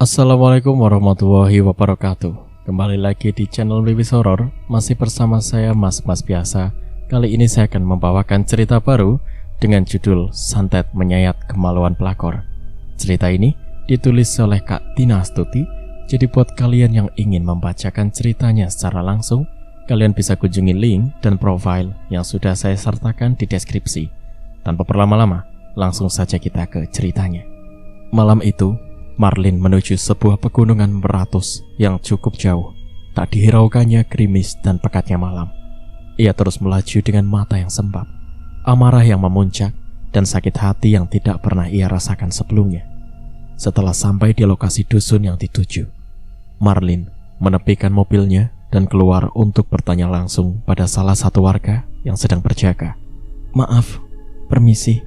Assalamualaikum warahmatullahi wabarakatuh. Kembali lagi di channel Wiwis Horor. Masih bersama saya Mas biasa. Kali ini saya akan membawakan cerita baru dengan judul Santet Menyayat Kemaluan Pelakor. Cerita ini ditulis oleh Kak Tina Astuti. Jadi buat kalian yang ingin membacakan ceritanya secara langsung, kalian bisa kunjungi link dan profile yang sudah saya sertakan di deskripsi. Tanpa berlama-lama, langsung saja kita ke ceritanya. Malam itu Marlin menuju sebuah pegunungan beratus yang cukup jauh. Tak dihiraukannya gerimis dan pekatnya malam. Ia terus melaju dengan mata yang sembab, amarah yang memuncak, dan sakit hati yang tidak pernah ia rasakan sebelumnya. Setelah sampai di lokasi dusun yang dituju, Marlin menepikan mobilnya dan keluar untuk bertanya langsung pada salah satu warga yang sedang berjaga. "Maaf, permisi,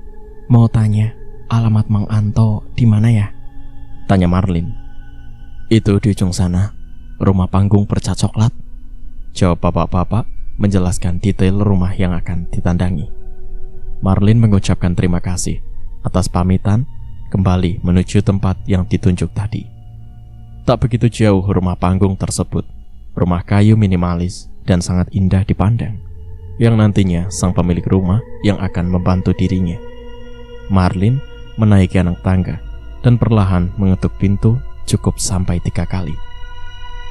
mau tanya alamat Mang Anto di mana ya?" tanya Marlin. "Itu di ujung sana, rumah panggung bercat coklat," jawab bapak-bapak menjelaskan detail rumah yang akan ditandangi. Marlin mengucapkan terima kasih atas pamitan, kembali menuju tempat yang ditunjuk tadi. Tak begitu jauh rumah panggung tersebut, rumah kayu minimalis dan sangat indah dipandang, yang nantinya sang pemilik rumah yang akan membantu dirinya. Marlin menaiki anak tangga dan perlahan mengetuk pintu cukup sampai 3 kali.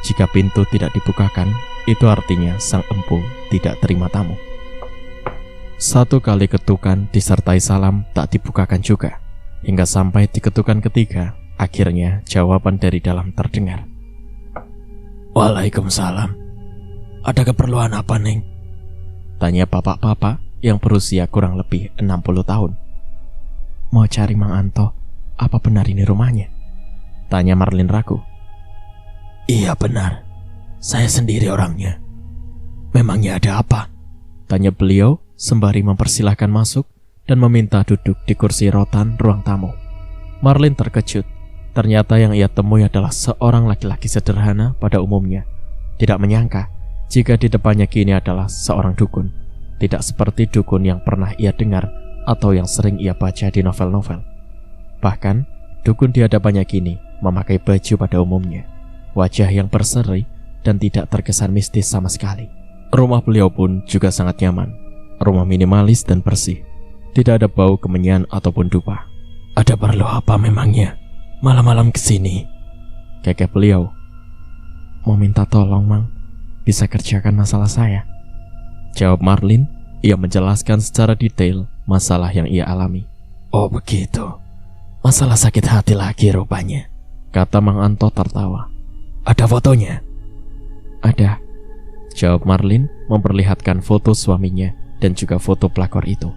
Jika pintu tidak dibukakan, itu artinya sang empu tidak terima tamu. 1 kali ketukan disertai salam tak dibukakan juga, hingga sampai di ketukan ketiga, akhirnya jawaban dari dalam terdengar. "Waalaikumsalam. Ada keperluan apa, Neng?" tanya bapak-bapak yang berusia kurang lebih 60 tahun. "Mau cari Mang Anto. Apa benar ini rumahnya?" tanya Marlin ragu. "Iya benar, saya sendiri orangnya. Memangnya ada apa?" tanya beliau sembari mempersilahkan masuk dan meminta duduk di kursi rotan ruang tamu. Marlin terkejut. Ternyata yang ia temui adalah seorang laki-laki sederhana pada umumnya. Tidak menyangka jika di depannya kini adalah seorang dukun. Tidak seperti dukun yang pernah ia dengar atau yang sering ia baca di novel-novel. Bahkan, dukun di hadapannya kini memakai baju pada umumnya, wajah yang berseri dan tidak terkesan mistis sama sekali. Rumah beliau pun juga sangat nyaman. Rumah minimalis dan bersih. Tidak ada bau kemenyan ataupun dupa. "Ada perlu apa memangnya? Malam-malam kesini?" kekeh beliau. "Mau minta tolong, Mang. Bisa kerjakan masalah saya?" jawab Marlin. Ia menjelaskan secara detail masalah yang ia alami. "Oh begitu. Masalah sakit hati lagi rupanya," kata Mang Anto tertawa. "Ada fotonya?" "Ada," jawab Marlin memperlihatkan foto suaminya dan juga foto pelakor itu.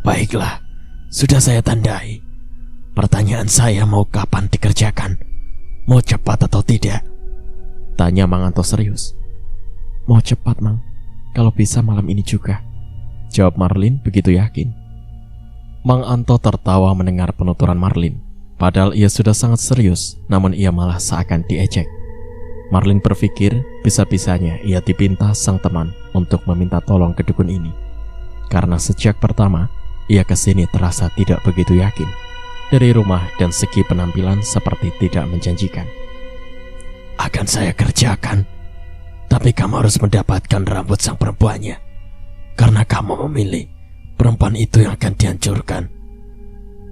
"Baiklah, sudah saya tandai. Pertanyaan saya, mau kapan dikerjakan? Mau cepat atau tidak?" tanya Mang Anto serius. "Mau cepat, Mang. Kalau bisa malam ini juga," jawab Marlin begitu yakin. Mang Anto tertawa mendengar penuturan Marlin. Padahal ia sudah sangat serius, namun ia malah seakan diejek. Marlin berpikir bisa-bisanya ia dipinta sang teman untuk meminta tolong ke dukun ini. Karena sejak pertama, ia kesini terasa tidak begitu yakin. Dari rumah dan segi penampilan seperti tidak menjanjikan. "Akan saya kerjakan, tapi kamu harus mendapatkan rambut sang perempuannya. Karena kamu memilih perempuan itu yang akan dihancurkan,"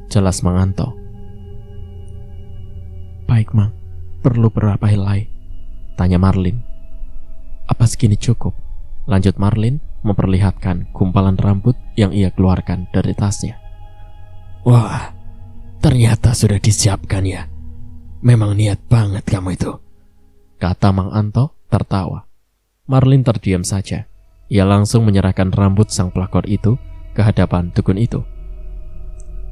jelas Mang Anto. "Baik, Mang. Perlu berapa helai?" tanya Marlin. "Apa segini cukup?" lanjut Marlin memperlihatkan gumpalan rambut yang ia keluarkan dari tasnya. "Wah, ternyata sudah disiapkan ya. Memang niat banget kamu itu," kata Mang Anto tertawa. Marlin terdiam saja. Ia langsung menyerahkan rambut sang pelakor itu ke hadapan dukun itu.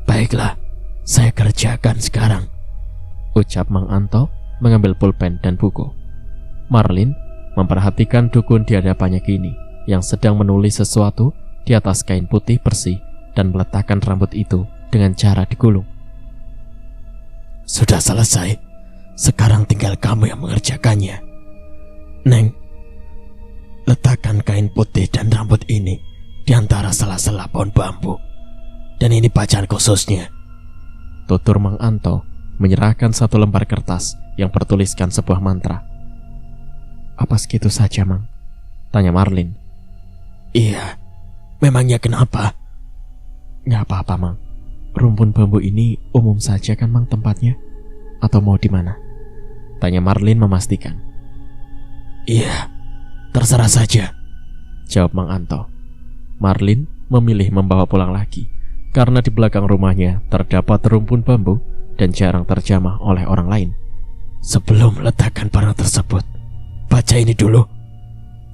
"Baiklah, saya kerjakan sekarang," ucap Mang Anto mengambil pulpen dan buku. Marlin memperhatikan dukun di hadapannya kini yang sedang menulis sesuatu di atas kain putih bersih dan meletakkan rambut itu dengan cara digulung. "Sudah selesai. Sekarang tinggal kamu yang mengerjakannya. Neng, letakkan kain putih dan rambut ini di antara sela-sela pohon bambu. Dan ini bacaan khususnya," tutur Mang Anto menyerahkan satu lembar kertas yang bertuliskan sebuah mantra. "Apa segitu saja, Mang?" tanya Marlin. "Iya, memangnya kenapa?" "Nggak apa-apa, Mang. Rumpun bambu ini umum saja kan, Mang, tempatnya? Atau mau di mana?" tanya Marlin memastikan. "Iya, terserah saja," jawab Mang Anto. Marlin memilih membawa pulang lagi karena di belakang rumahnya terdapat rumpun bambu dan jarang terjamah oleh orang lain. "Sebelum letakkan barang tersebut, baca ini dulu,"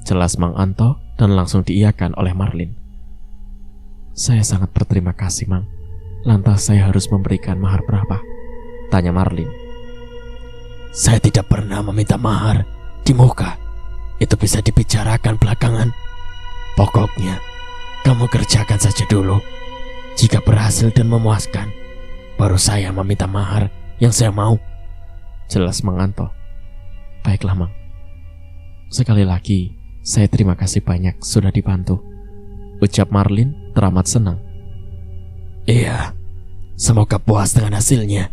jelas Mang Anto dan langsung diiyakan oleh Marlin. "Saya sangat berterima kasih, Mang. Lantas saya harus memberikan mahar berapa?" tanya Marlin. "Saya tidak pernah meminta mahar di muka. Itu bisa dibicarakan belakangan. Pokoknya kamu kerjakan saja dulu. Jika berhasil dan memuaskan, baru saya meminta mahar yang saya mau," jelas Mang Anto. "Baiklah, Mang. Sekali lagi, saya terima kasih banyak sudah dibantu," ucap Marlin teramat senang. "Iya, semoga puas dengan hasilnya,"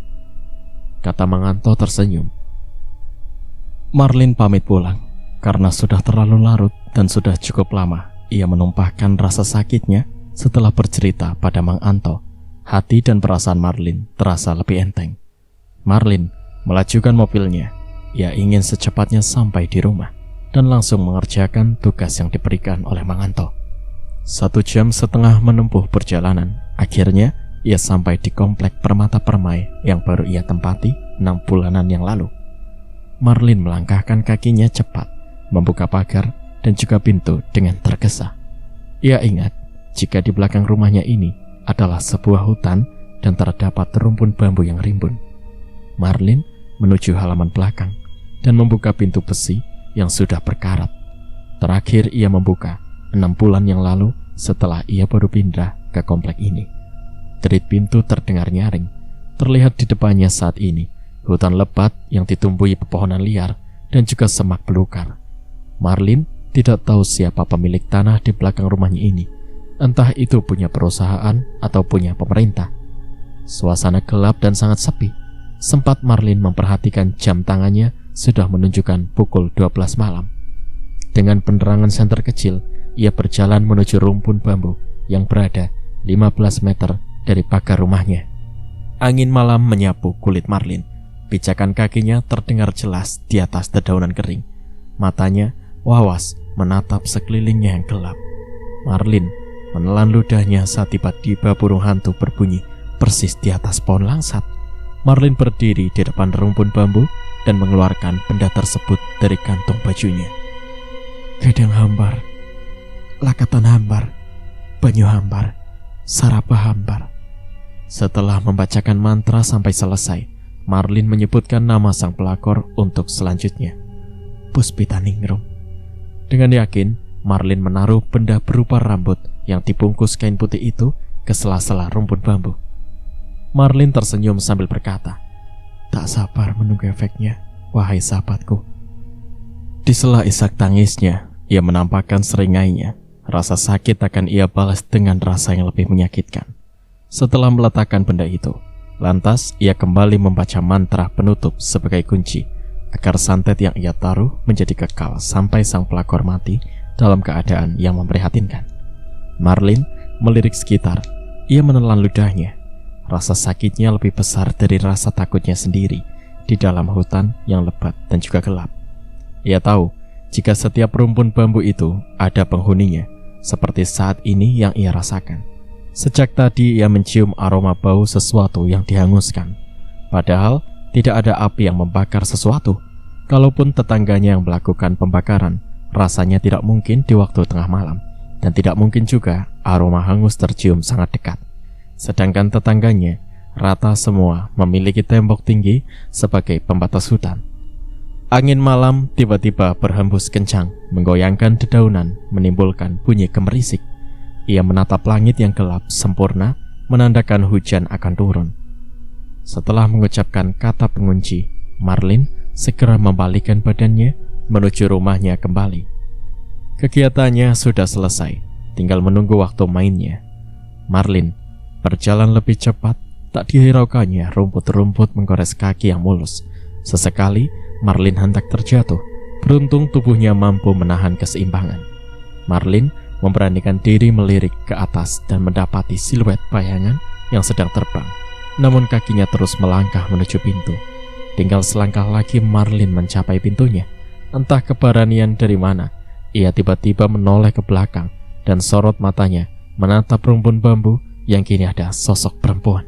kata Mang Anto tersenyum. Marlin pamit pulang karena sudah terlalu larut dan sudah cukup lama ia menumpahkan rasa sakitnya. Setelah bercerita pada Mang Anto, hati dan perasaan Marlin terasa lebih enteng. Marlin melajukan mobilnya. Ia ingin secepatnya sampai di rumah dan langsung mengerjakan tugas yang diberikan oleh Mang Anto. 1,5 jam menempuh perjalanan, akhirnya ia sampai di komplek Permata Permai yang baru ia tempati 6 bulanan yang lalu. Marlin melangkahkan kakinya cepat, membuka pagar dan juga pintu dengan tergesa. Ia ingat jika di belakang rumahnya ini adalah sebuah hutan dan terdapat rumpun bambu yang rimbun. Marlin menuju halaman belakang dan membuka pintu besi yang sudah berkarat. Terakhir ia membuka 6 bulan yang lalu setelah ia baru pindah ke komplek ini. Derit pintu terdengar nyaring. Terlihat di depannya saat ini hutan lebat yang ditumbuhi pepohonan liar dan juga semak belukar. Marlin tidak tahu siapa pemilik tanah di belakang rumahnya ini. Entah itu punya perusahaan atau punya pemerintah. Suasana gelap dan sangat sepi. Sempat Marlin memperhatikan jam tangannya sudah menunjukkan pukul 12 malam. Dengan penerangan senter kecil, ia berjalan menuju rumpun bambu yang berada 15 meter dari pagar rumahnya. Angin malam menyapu kulit Marlin. Pijakan kakinya terdengar jelas di atas dedaunan kering. Matanya wawas menatap sekelilingnya yang gelap. Marlin menelan ludahnya saat tiba-tiba burung hantu berbunyi persis di atas pohon langsat. Marlin berdiri di depan rumpun bambu dan mengeluarkan benda tersebut dari kantung bajunya. Gedang hambar, lakatan hambar, banyu hambar, sarapa hambar. Setelah membacakan mantra sampai selesai, Marlin menyebutkan nama sang pelakor untuk selanjutnya, Puspitaningrum. Dengan yakin, Marlin menaruh benda berupa rambut yang dibungkus kain putih itu ke sela-sela rumpun bambu. Marlin tersenyum sambil berkata, "Tak sabar menunggu efeknya, wahai sahabatku." Di sela isak tangisnya, ia menampakkan seringainya. Rasa sakit akan ia balas dengan rasa yang lebih menyakitkan. Setelah meletakkan benda itu, lantas ia kembali membaca mantra penutup sebagai kunci agar santet yang ia taruh menjadi kekal sampai sang pelakor mati dalam keadaan yang memprihatinkan. Marlin melirik sekitar. Ia menelan ludahnya. Rasa sakitnya lebih besar dari rasa takutnya sendiri di dalam hutan yang lebat dan juga gelap. Ia tahu jika setiap rumpun bambu itu ada penghuninya, seperti saat ini yang ia rasakan. Sejak tadi ia mencium aroma bau sesuatu yang dihanguskan. Padahal tidak ada api yang membakar sesuatu. Kalaupun tetangganya yang melakukan pembakaran, rasanya tidak mungkin di waktu tengah malam. Dan tidak mungkin juga aroma hangus tercium sangat dekat. Sedangkan tetangganya rata semua memiliki tembok tinggi sebagai pembatas hutan. Angin malam tiba-tiba berhembus kencang, menggoyangkan dedaunan, menimbulkan bunyi gemerisik. Ia menatap langit yang gelap sempurna, menandakan hujan akan turun. Setelah mengucapkan kata pengunci, Marlin segera membalikkan badannya menuju rumahnya kembali. Kegiatannya sudah selesai, tinggal menunggu waktu mainnya. Marlin berjalan lebih cepat Tak dihiraukannya, rumput-rumput menggores kaki yang mulus. Sesekali, Marlin hendak terjatuh. Beruntung tubuhnya mampu menahan keseimbangan. Marlin memberanikan diri melirik ke atas dan mendapati siluet bayangan yang sedang terbang. Namun kakinya terus melangkah menuju pintu. Tinggal selangkah lagi Marlin mencapai pintunya. Entah keberanian dari mana, ia tiba-tiba menoleh ke belakang dan sorot matanya menatap rumpun bambu yang kini ada sosok perempuan.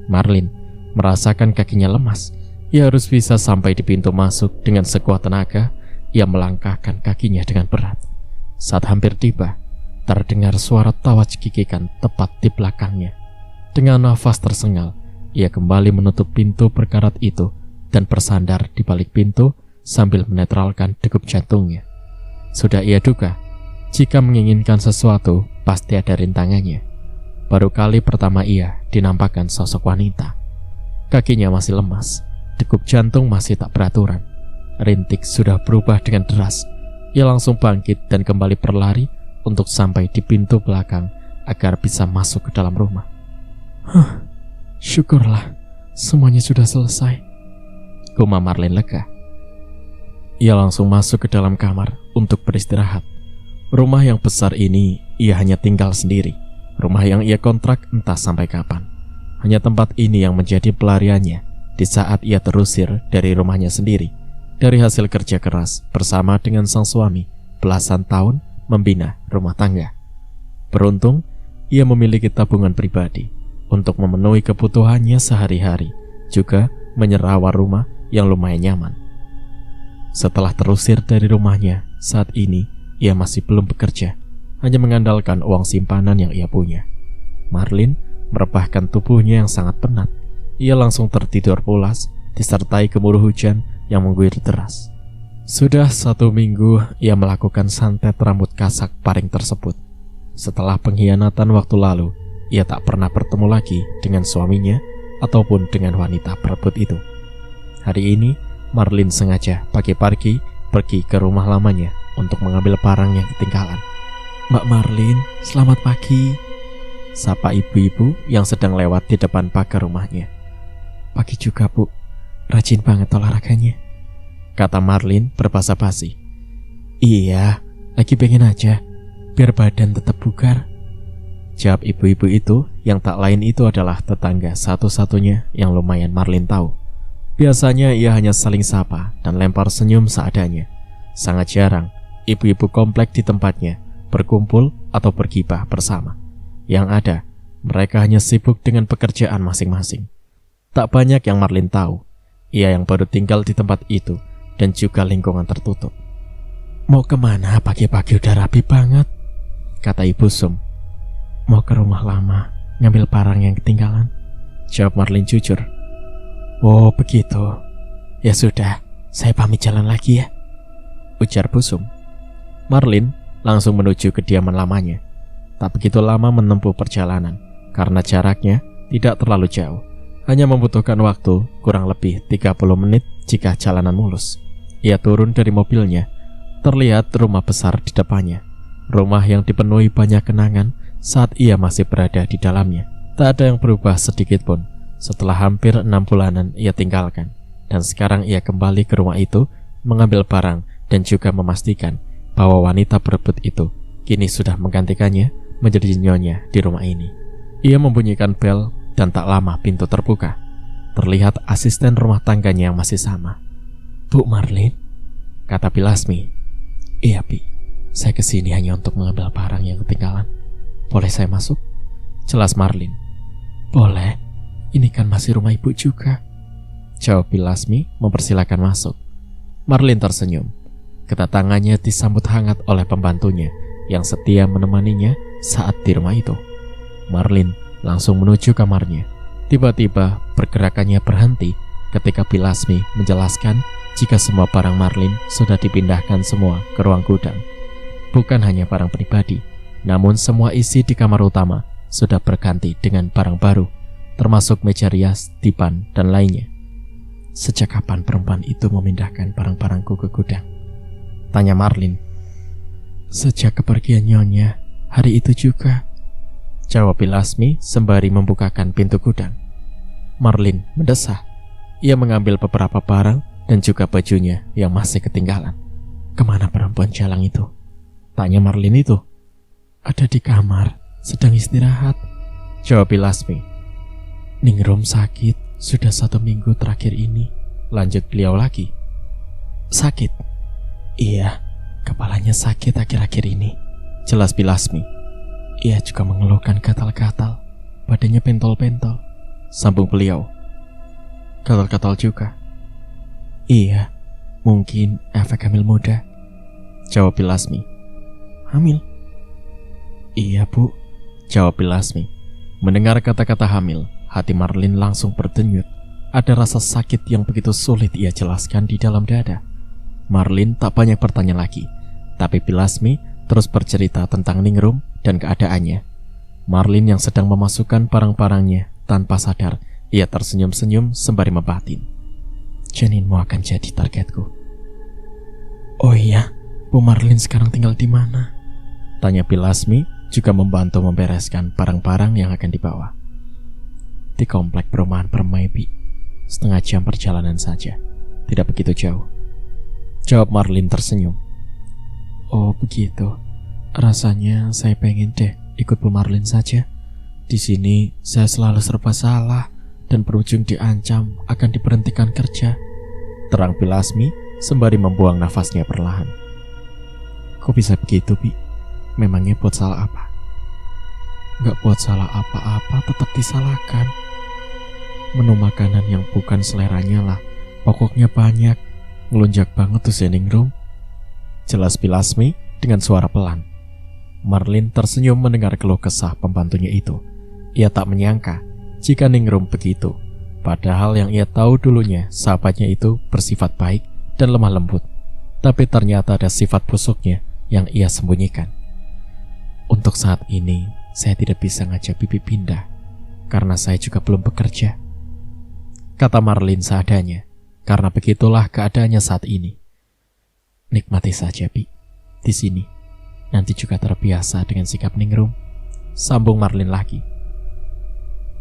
Marlin merasakan kakinya lemas. Ia harus bisa sampai di pintu masuk dengan sekuat tenaga. Ia melangkahkan kakinya dengan berat. Saat hampir tiba, terdengar suara tawa cekikikan tepat di belakangnya. Dengan nafas tersengal, ia kembali menutup pintu berkarat itu dan bersandar di balik pintu sambil menetralkan degup jantungnya. Sudah ia duga, jika menginginkan sesuatu, pasti ada rintangannya. Baru kali pertama ia dinampakkan sosok wanita. Kakinya masih lemas, degup jantung masih tak beraturan. Rintik sudah berubah dengan deras. Ia langsung bangkit dan kembali berlari untuk sampai di pintu belakang agar bisa masuk ke dalam rumah. Syukurlah, semuanya sudah selesai, gumam Marlin lega. Ia langsung masuk ke dalam kamar untuk beristirahat. Rumah yang besar ini ia hanya tinggal sendiri. Rumah yang ia kontrak entah sampai kapan. Hanya tempat ini yang menjadi pelariannya di saat ia terusir dari rumahnya sendiri. Dari hasil kerja keras bersama dengan sang suami belasan tahun membina rumah tangga. Beruntung, ia memiliki tabungan pribadi untuk memenuhi kebutuhannya sehari-hari, juga menyewa rumah yang lumayan nyaman. Setelah terusir dari rumahnya, saat ini ia masih belum bekerja, hanya mengandalkan uang simpanan yang ia punya. Marlin merebahkan tubuhnya yang sangat penat. Ia langsung tertidur pulas, disertai gemuruh hujan yang mengguyur deras. Sudah 1 minggu ia melakukan santet rambut kasak paring tersebut. Setelah pengkhianatan waktu lalu, ia tak pernah bertemu lagi dengan suaminya ataupun dengan wanita perebut itu. Hari ini, Marlin sengaja pagi-pagi pergi ke rumah lamanya untuk mengambil barang yang ketinggalan. "Mbak Marlin, selamat pagi," sapa ibu-ibu yang sedang lewat di depan pagar rumahnya. "Pagi juga, Bu. Rajin banget olahraganya," kata Marlin berbasa-basi. "Iya, lagi pengen aja, biar badan tetap bugar," jawab ibu-ibu itu yang tak lain itu adalah tetangga satu-satunya yang lumayan Marlin tahu. Biasanya ia hanya saling sapa dan lempar senyum seadanya. Sangat jarang ibu-ibu komplek di tempatnya berkumpul atau bergibah bersama. Yang ada, mereka hanya sibuk dengan pekerjaan masing-masing. Tak banyak yang Marlin tahu, ia yang baru tinggal di tempat itu dan juga lingkungan tertutup. "Mau kemana pagi-pagi udah rapi banget?" kata Ibu Sum. "Mau ke rumah lama, ngambil barang yang ketinggalan," jawab Marlin jujur. "Oh begitu, ya sudah, saya pamit jalan lagi ya," ujar Bu Sum. Marlin langsung menuju kediaman lamanya. Tak begitu lama menempuh perjalanan, karena jaraknya tidak terlalu jauh. Hanya membutuhkan waktu kurang lebih 30 menit jika jalanan mulus. Ia turun dari mobilnya. Terlihat rumah besar di depannya. Rumah yang dipenuhi banyak kenangan saat ia masih berada di dalamnya. Tak ada yang berubah sedikit pun. Setelah hampir 6 bulanan ia tinggalkan. Dan sekarang ia kembali ke rumah itu, mengambil barang dan juga memastikan bahwa wanita berebut itu kini sudah menggantikannya menjadi nyonya di rumah ini. Ia membunyikan bel dan tak lama pintu terbuka. Terlihat asisten rumah tangganya yang masih sama. "Bu Marlin," kata Pilasmi. "Iya Pi, saya kesini hanya untuk mengambil barang yang ketinggalan. Boleh saya masuk?" jelas Marlin. "Boleh, ini kan masih rumah ibu juga," jawab Pilasmi mempersilakan masuk. Marlin tersenyum. Kedatangannya disambut hangat oleh pembantunya yang setia menemaninya saat di rumah itu. Marlin langsung menuju kamarnya. Tiba-tiba pergerakannya berhenti ketika Pilasmi menjelaskan jika semua barang Marlin sudah dipindahkan semua ke ruang gudang. Bukan hanya barang pribadi, namun semua isi di kamar utama sudah berganti dengan barang baru, termasuk meja rias, dipan, dan lainnya. "Sejak kapan perempuan itu memindahkan barang-barangku ke gudang?" tanya Marlin. "Sejak kepergian nyonya, hari itu juga," jawab Pilasmi sembari membukakan pintu gudang. Marlin mendesah. Ia mengambil beberapa barang dan juga bajunya yang masih ketinggalan. "Kemana perempuan jalang itu?" tanya Marlin itu. "Ada di kamar, sedang istirahat," jawab Pilasmi. "Ningrum sakit sudah 1 minggu terakhir ini," lanjut beliau lagi. "Sakit?" "Iya, kepalanya sakit akhir-akhir ini," jelas Pilasmi. "Ia juga mengeluhkan gatal-gatal, badannya pentol-pentol," sambung beliau. "Gatal-gatal juga?" "Iya, mungkin efek hamil muda," jawab Pilasmi. "Hamil?" "Iya, Bu," jawab Pilasmi. Mendengar kata-kata hamil, hati Marlin langsung berdenyut. Ada rasa sakit yang begitu sulit ia jelaskan di dalam dada. Marlin tak banyak bertanya lagi, tapi Pilasmi terus bercerita tentang Ningrum dan keadaannya. Marlin yang sedang memasukkan barang-barangnya tanpa sadar, ia tersenyum-senyum sembari membatin. "Janinmu akan jadi targetku." "Oh iya, Bu Marlin sekarang tinggal di mana?" tanya Pilasmi, juga membantu membereskan barang-barang yang akan dibawa. "Di komplek perumahan Permai, Bi. 1/2 jam perjalanan saja, tidak begitu jauh," jawab Marlin tersenyum. "Oh begitu, rasanya saya pengen deh ikut Bu Marlin saja. Di sini saya selalu serba salah dan berujung diancam akan diberhentikan kerja," terang Pilasmi sembari membuang nafasnya perlahan. "Kok bisa begitu, Bi? Memangnya buat salah apa?" "Gak buat salah apa-apa, tetap disalahkan. Menu makanan yang bukan seleranya lah, pokoknya banyak. Ngelunjak banget tuh si Ningrum," jelas Pilasmi dengan suara pelan. Marlin tersenyum mendengar keluh kesah pembantunya itu. Ia tak menyangka jika Ningrum begitu, padahal yang ia tahu dulunya sahabatnya itu bersifat baik dan lemah lembut. Tapi ternyata ada sifat busuknya yang ia sembunyikan. "Untuk saat ini saya tidak bisa ngajak Bibi pindah, karena saya juga belum bekerja," kata Marlin seadanya, karena begitulah keadaannya saat ini. "Nikmati saja, Bi, di sini. Nanti juga terbiasa dengan sikap Ningrum," sambung Marlin lagi.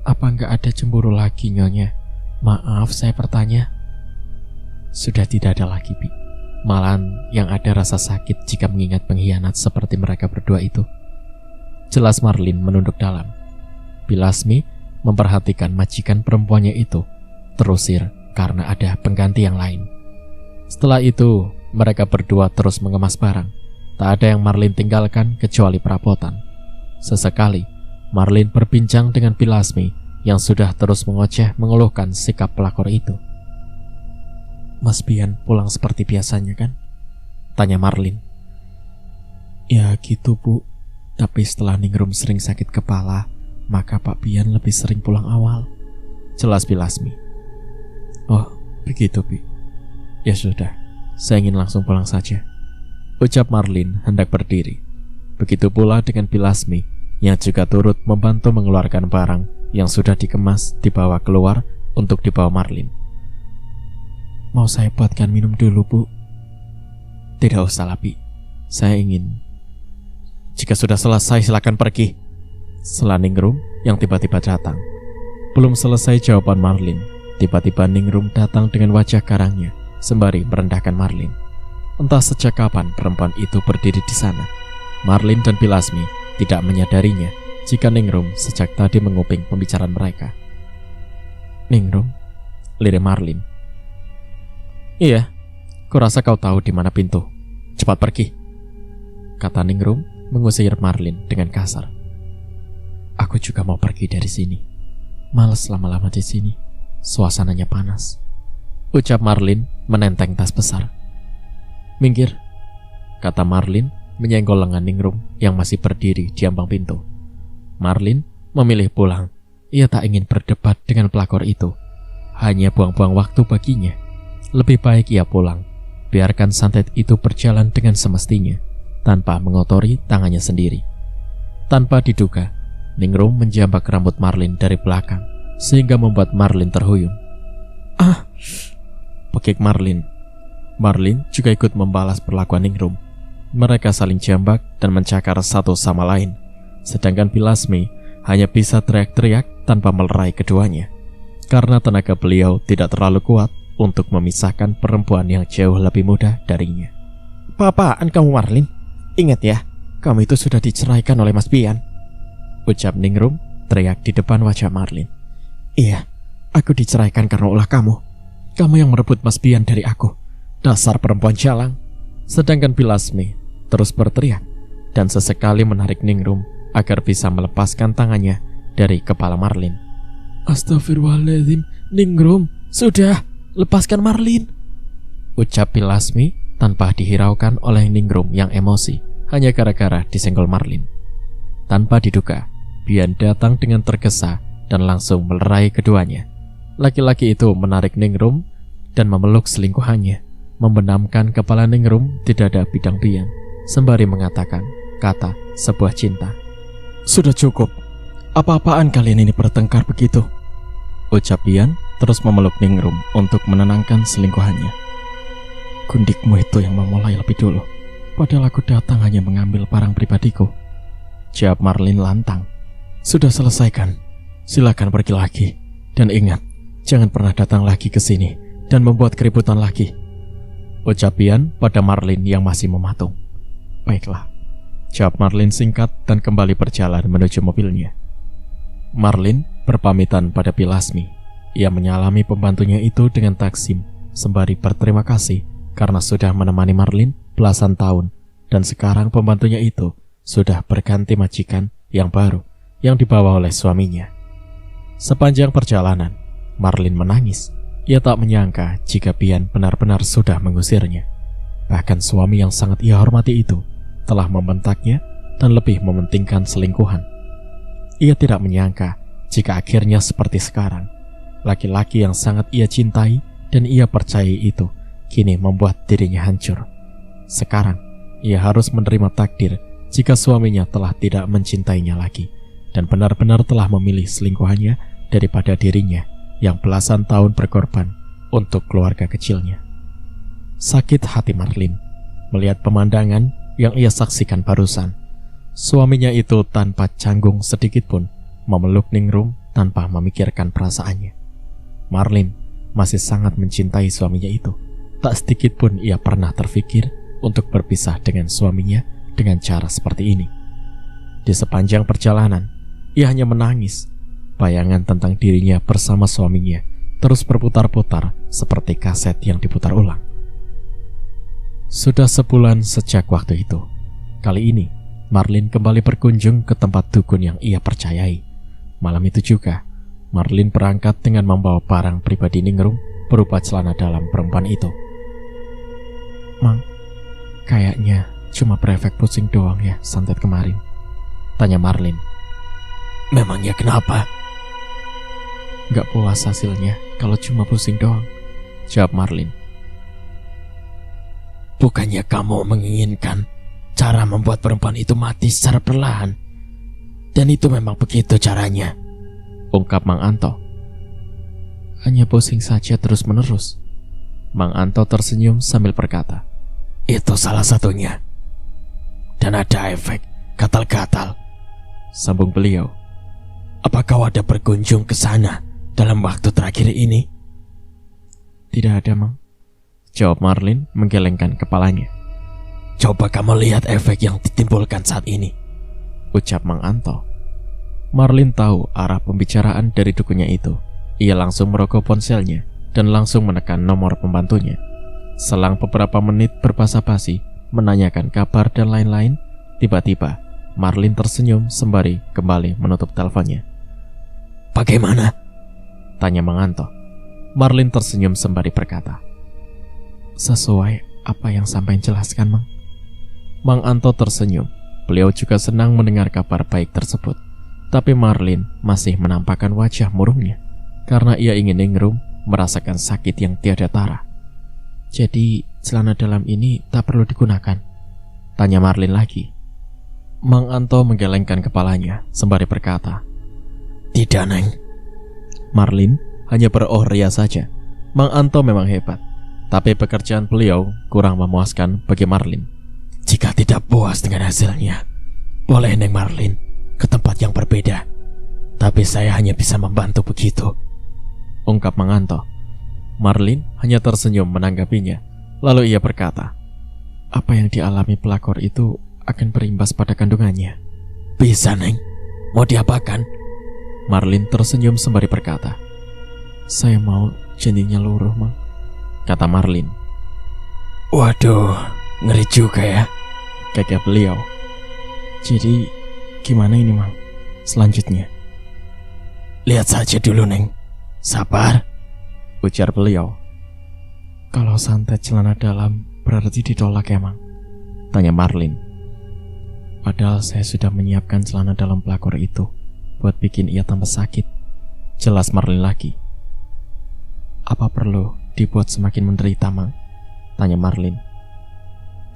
"Apa nggak ada cemburu lagi, Nyonya? Maaf saya bertanya." "Sudah tidak ada lagi, Bi. Malahan yang ada rasa sakit jika mengingat pengkhianat seperti mereka berdua itu," jelas Marlin menunduk dalam. Pilasmi memperhatikan majikan perempuannya itu terusir karena ada pengganti yang lain. Setelah itu, mereka berdua terus mengemas barang. Tak ada yang Marlin tinggalkan kecuali perabotan. Sesekali, Marlin berbincang dengan Pilasmi yang sudah terus mengoceh mengeluhkan sikap pelakor itu. "Mas Bian pulang seperti biasanya kan?" tanya Marlin. "Ya gitu, Bu. Tapi setelah Ningrum sering sakit kepala, maka Pak Bian lebih sering pulang awal," jelas Pilasmi. "Oh, begitu, Bi. Ya sudah, saya ingin langsung pulang saja," ucap Marlin hendak berdiri. Begitu pula dengan Pilasmi yang juga turut membantu mengeluarkan barang yang sudah dikemas dibawa keluar untuk dibawa Marlin. "Mau saya buatkan minum dulu, Bu?" "Tidak usah lah, Bi. Saya ingin..." "Jika sudah selesai silakan pergi," sela Ningrum yang tiba-tiba datang. Belum selesai jawaban Marlin, tiba-tiba Ningrum datang dengan wajah garangnya sembari merendahkan Marlin. Entah sejak kapan perempuan itu berdiri di sana. Marlin dan Pilasmi tidak menyadarinya jika Ningrum sejak tadi menguping pembicaraan mereka. "Ningrum," lirik Marlin. "Iya, kurasa kau tahu di mana pintu. Cepat pergi," kata Ningrum mengusir Marlin dengan kasar. "Aku juga mau pergi dari sini. Males lama-lama di sini. Suasananya panas," ucap Marlin menenteng tas besar. "Minggir," kata Marlin menyenggol lengan Ningrum yang masih berdiri di ambang pintu. Marlin memilih pulang. Ia tak ingin berdebat dengan pelakor itu. Hanya buang-buang waktu baginya. Lebih baik ia pulang. Biarkan santet itu berjalan dengan semestinya, tanpa mengotori tangannya sendiri. Tanpa diduga, Ningrum menjambak rambut Marlin dari belakang, sehingga membuat Marlin terhuyung. "Ah!" pekik Marlin. Marlin juga ikut membalas perlakuan Ningrum. Mereka saling jambak dan mencakar satu sama lain, sedangkan Pilasmi hanya bisa teriak-teriak tanpa melerai keduanya. karena tenaga beliau tidak terlalu kuat untuk memisahkan perempuan yang jauh lebih muda darinya. "Apa-apaan kamu, Marlin? Ingat ya, kamu itu sudah diceraikan oleh Mas Bian," ucap Ningrum teriak di depan wajah Marlin. "Iya, aku diceraikan karena ulah kamu. Kamu yang merebut Mas Bian dari aku. Dasar perempuan jalang." Sedangkan Pilasmi terus berteriak dan sesekali menarik Ningrum agar bisa melepaskan tangannya dari kepala Marlin. "Astagfirullahaladzim, Ningrum, sudah, lepaskan Marlin," ucap Pilasmi tanpa dihiraukan oleh Ningrum yang emosi hanya gara-gara disenggol Marlin. Tanpa diduga, Bian datang dengan tergesa dan langsung melerai keduanya. Laki-laki itu menarik Ningrum dan memeluk selingkuhannya, membenamkan kepala Ningrum di dada bidang Bian, sembari mengatakan kata sebuah cinta. "Sudah cukup. Apa-apaan kalian ini bertengkar begitu?" ucap Bian terus memeluk Ningrum untuk menenangkan selingkuhannya. "Gundikmu itu yang memulai lebih dulu. Padahal aku datang hanya mengambil barang pribadiku," jawab Marlin lantang. "Sudah selesaikan. Silakan pergi lagi. Dan ingat, jangan pernah datang lagi ke sini dan membuat keributan lagi," ucap Bian pada Marlin yang masih mematung. "Baiklah," jawab Marlin singkat dan kembali berjalan menuju mobilnya. Marlin berpamitan pada Pilasmi. Ia menyalami pembantunya itu dengan taksim, sembari berterima kasih karena sudah menemani Marlin belasan tahun, dan sekarang pembantunya itu sudah berganti majikan yang baru yang dibawa oleh suaminya. Sepanjang perjalanan, Marlin menangis. Ia tak menyangka jika Bian benar-benar sudah mengusirnya. Bahkan suami yang sangat ia hormati itu telah membentaknya dan lebih mementingkan selingkuhan. Ia tidak menyangka jika akhirnya seperti sekarang, laki-laki yang sangat ia cintai dan ia percayai itu kini membuat dirinya hancur. Sekarang, ia harus menerima takdir jika suaminya telah tidak mencintainya lagi dan benar-benar telah memilih selingkuhannya daripada dirinya yang belasan tahun berkorban untuk keluarga kecilnya. Sakit hati Marlin melihat pemandangan yang ia saksikan barusan. Suaminya itu tanpa canggung sedikit pun memeluk Ningrum tanpa memikirkan perasaannya. Marlin masih sangat mencintai suaminya itu. Tak sedikit pun ia pernah terfikir untuk berpisah dengan suaminya dengan cara seperti ini. Di sepanjang perjalanan, ia hanya menangis. Bayangan tentang dirinya bersama suaminya terus berputar-putar seperti kaset yang diputar ulang. Sudah sebulan sejak waktu itu. Kali ini, Marlin kembali berkunjung ke tempat dukun yang ia percayai. Malam itu juga, Marlin berangkat dengan membawa barang pribadi Ningrum berupa celana dalam perempuan itu. "Mang, kayaknya cuma berefek pusing doang ya santet kemarin," tanya Marlin. "Memangnya kenapa?" "Gak puas hasilnya kalau cuma pusing doang," jawab Marlin. "Bukannya kamu menginginkan cara membuat perempuan itu mati secara perlahan? Dan itu memang begitu caranya," ungkap Mang Anto. "Hanya pusing saja terus-menerus." Mang Anto tersenyum sambil berkata, "Itu salah satunya. Dan ada efek gatal-gatal," sambung beliau. "Apa kau ada berkunjung ke sana dalam waktu terakhir ini?" "Tidak ada, Mang," jawab Marlin menggelengkan kepalanya. "Coba kamu lihat efek yang ditimbulkan saat ini," ucap Mang Anto. Marlin tahu arah pembicaraan dari dukunnya itu. Ia langsung merogoh ponselnya dan langsung menekan nomor pembantunya. Selang beberapa menit berbasa-basi menanyakan kabar dan lain-lain, tiba-tiba Marlin tersenyum sembari kembali menutup teleponnya. "Bagaimana?" tanya Mang Anto. Marlin tersenyum sembari berkata, "Sesuai apa yang sampai jelaskan, Mang." Mang Anto tersenyum. Beliau juga senang mendengar kabar baik tersebut. Tapi Marlin masih menampakkan wajah murungnya karena ia ingin Ningrum merasakan sakit yang tiada tara. "Jadi celana dalam ini tak perlu digunakan?" tanya Marlin lagi. Mang Anto menggelengkan kepalanya sembari berkata, "Tidak, Neng." Marlin hanya beroria saja. Mang Anto memang hebat, tapi pekerjaan beliau kurang memuaskan bagi Marlin. "Jika tidak puas dengan hasilnya, boleh Neng Marlin ke tempat yang berbeda. Tapi saya hanya bisa membantu begitu," ungkap Mang Anto. Marlin hanya tersenyum menanggapinya. Lalu ia berkata, apa yang dialami pelakor itu akan berimbas pada kandungannya. Bisa, Neng. Mau diapakan? Marlin tersenyum sembari berkata, saya mau janinnya luruh, Mang, kata Marlin. Waduh, ngeri juga ya, kekeh beliau. Jadi gimana ini, Mang, selanjutnya? Lihat saja dulu, Neng. Sabar, ujar beliau. Kalau santet celana dalam berarti ditolak ya, Mang? Tanya Marlin. Padahal saya sudah menyiapkan celana dalam pelakor itu buat bikin ia tambah sakit. Jelas Marlin lagi. Apa perlu dibuat semakin menderita, Mang? Tanya Marlin.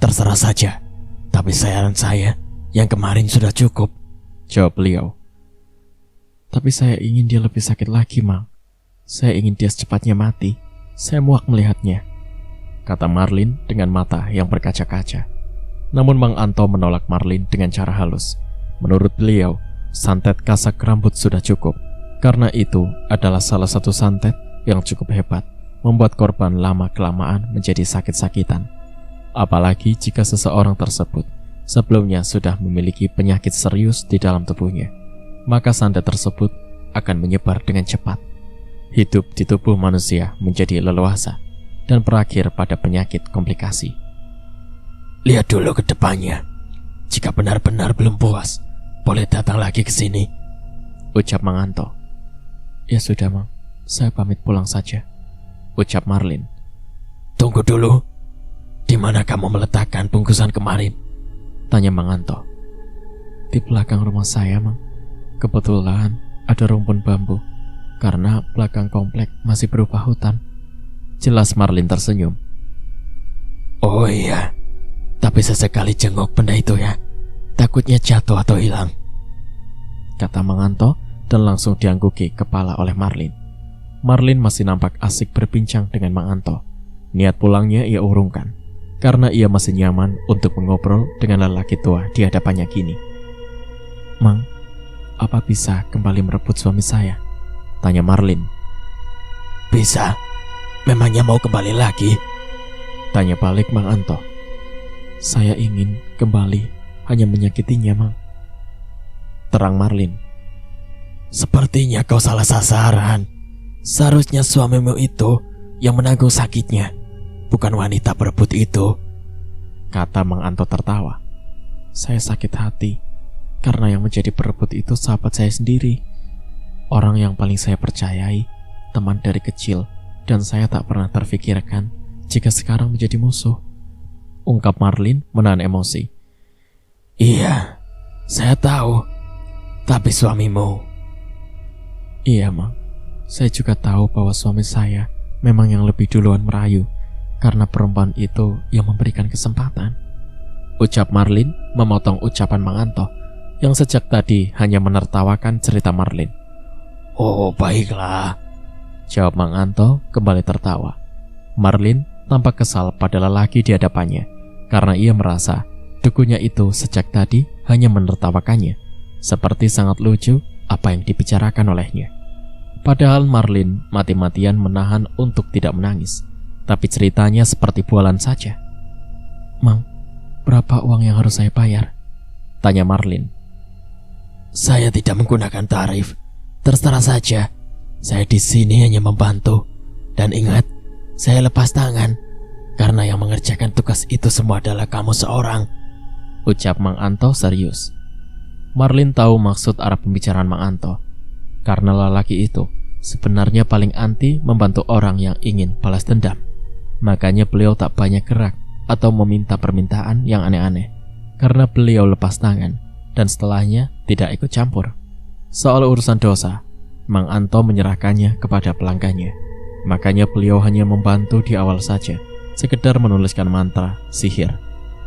Terserah saja, tapi saran saya yang kemarin sudah cukup, jawab beliau. Tapi saya ingin dia lebih sakit lagi, Mang. Saya ingin dia secepatnya mati. Saya muak melihatnya, kata Marlin dengan mata yang berkaca-kaca. Namun Mang Anto menolak Marlin dengan cara halus. Menurut beliau, santet kasak rambut sudah cukup. Karena itu adalah salah satu santet yang cukup hebat, membuat korban lama-kelamaan menjadi sakit-sakitan. Apalagi jika seseorang tersebut sebelumnya sudah memiliki penyakit serius di dalam tubuhnya, maka santet tersebut akan menyebar dengan cepat. Hidup di tubuh manusia menjadi leluasa dan berakhir pada penyakit komplikasi. Lihat dulu ke depannya. Jika benar-benar belum puas, boleh datang lagi ke sini, ucap Mang Anto. Ya sudah, Mang. Saya pamit pulang saja, ucap Marlin. Tunggu dulu. Di mana kamu meletakkan bungkusan kemarin? Tanya Mang Anto. Di belakang rumah saya, Mang. Kebetulan ada rumpun bambu, karena belakang komplek masih berupa hutan. Jelas Marlin tersenyum. Oh iya, tapi sesekali jenguk benda itu ya. Takutnya jatuh atau hilang, kata Mang Anto dan langsung diangguki kepala oleh Marlin. Marlin masih nampak asik berbincang dengan Mang Anto. Niat pulangnya ia urungkan, karena ia masih nyaman untuk mengobrol dengan lelaki tua di hadapannya kini. Mang, apa bisa kembali merebut suami saya? Tanya Marlin. Bisa. Memangnya mau kembali lagi? Tanya balik Mang Anto. Saya ingin kembali, hanya menyakitinya, Mang, terang Marlin. Sepertinya kau salah sasaran. Seharusnya suamimu itu yang menanggung sakitnya, bukan wanita berebut itu, kata Mang Anto tertawa. Saya sakit hati karena yang menjadi berebut itu sahabat saya sendiri, orang yang paling saya percayai, teman dari kecil, dan saya tak pernah terfikirkan jika sekarang menjadi musuh, ungkap Marlin menahan emosi. Iya, saya tahu, tapi suamimu. Iya, Mang. Saya juga tahu bahwa suami saya memang yang lebih duluan merayu, karena perempuan itu yang memberikan kesempatan, ucap Marlin memotong ucapan Mang Anto yang sejak tadi hanya menertawakan cerita Marlin. Oh, baiklah, jawab Mang Anto kembali tertawa. Marlin tampak kesal pada lelaki di hadapannya karena ia merasa dukunya itu sejak tadi hanya menertawakannya, seperti sangat lucu apa yang dibicarakan olehnya. Padahal Marlin mati-matian menahan untuk tidak menangis, tapi ceritanya seperti bualan saja. Mang, berapa uang yang harus saya bayar? Tanya Marlin. Saya tidak menggunakan tarif, terserah saja. Saya di sini hanya membantu. Dan ingat, saya lepas tangan, karena yang mengerjakan tugas itu semua adalah kamu seorang, ucap Mang Anto serius. Marlin tahu maksud arah pembicaraan Mang Anto, karena lelaki itu sebenarnya paling anti membantu orang yang ingin balas dendam. Makanya beliau tak banyak gerak atau meminta permintaan yang aneh-aneh, karena beliau lepas tangan dan setelahnya tidak ikut campur. Soal urusan dosa, Mang Anto menyerahkannya kepada pelanggannya. Makanya beliau hanya membantu di awal saja, sekedar menuliskan mantra, sihir,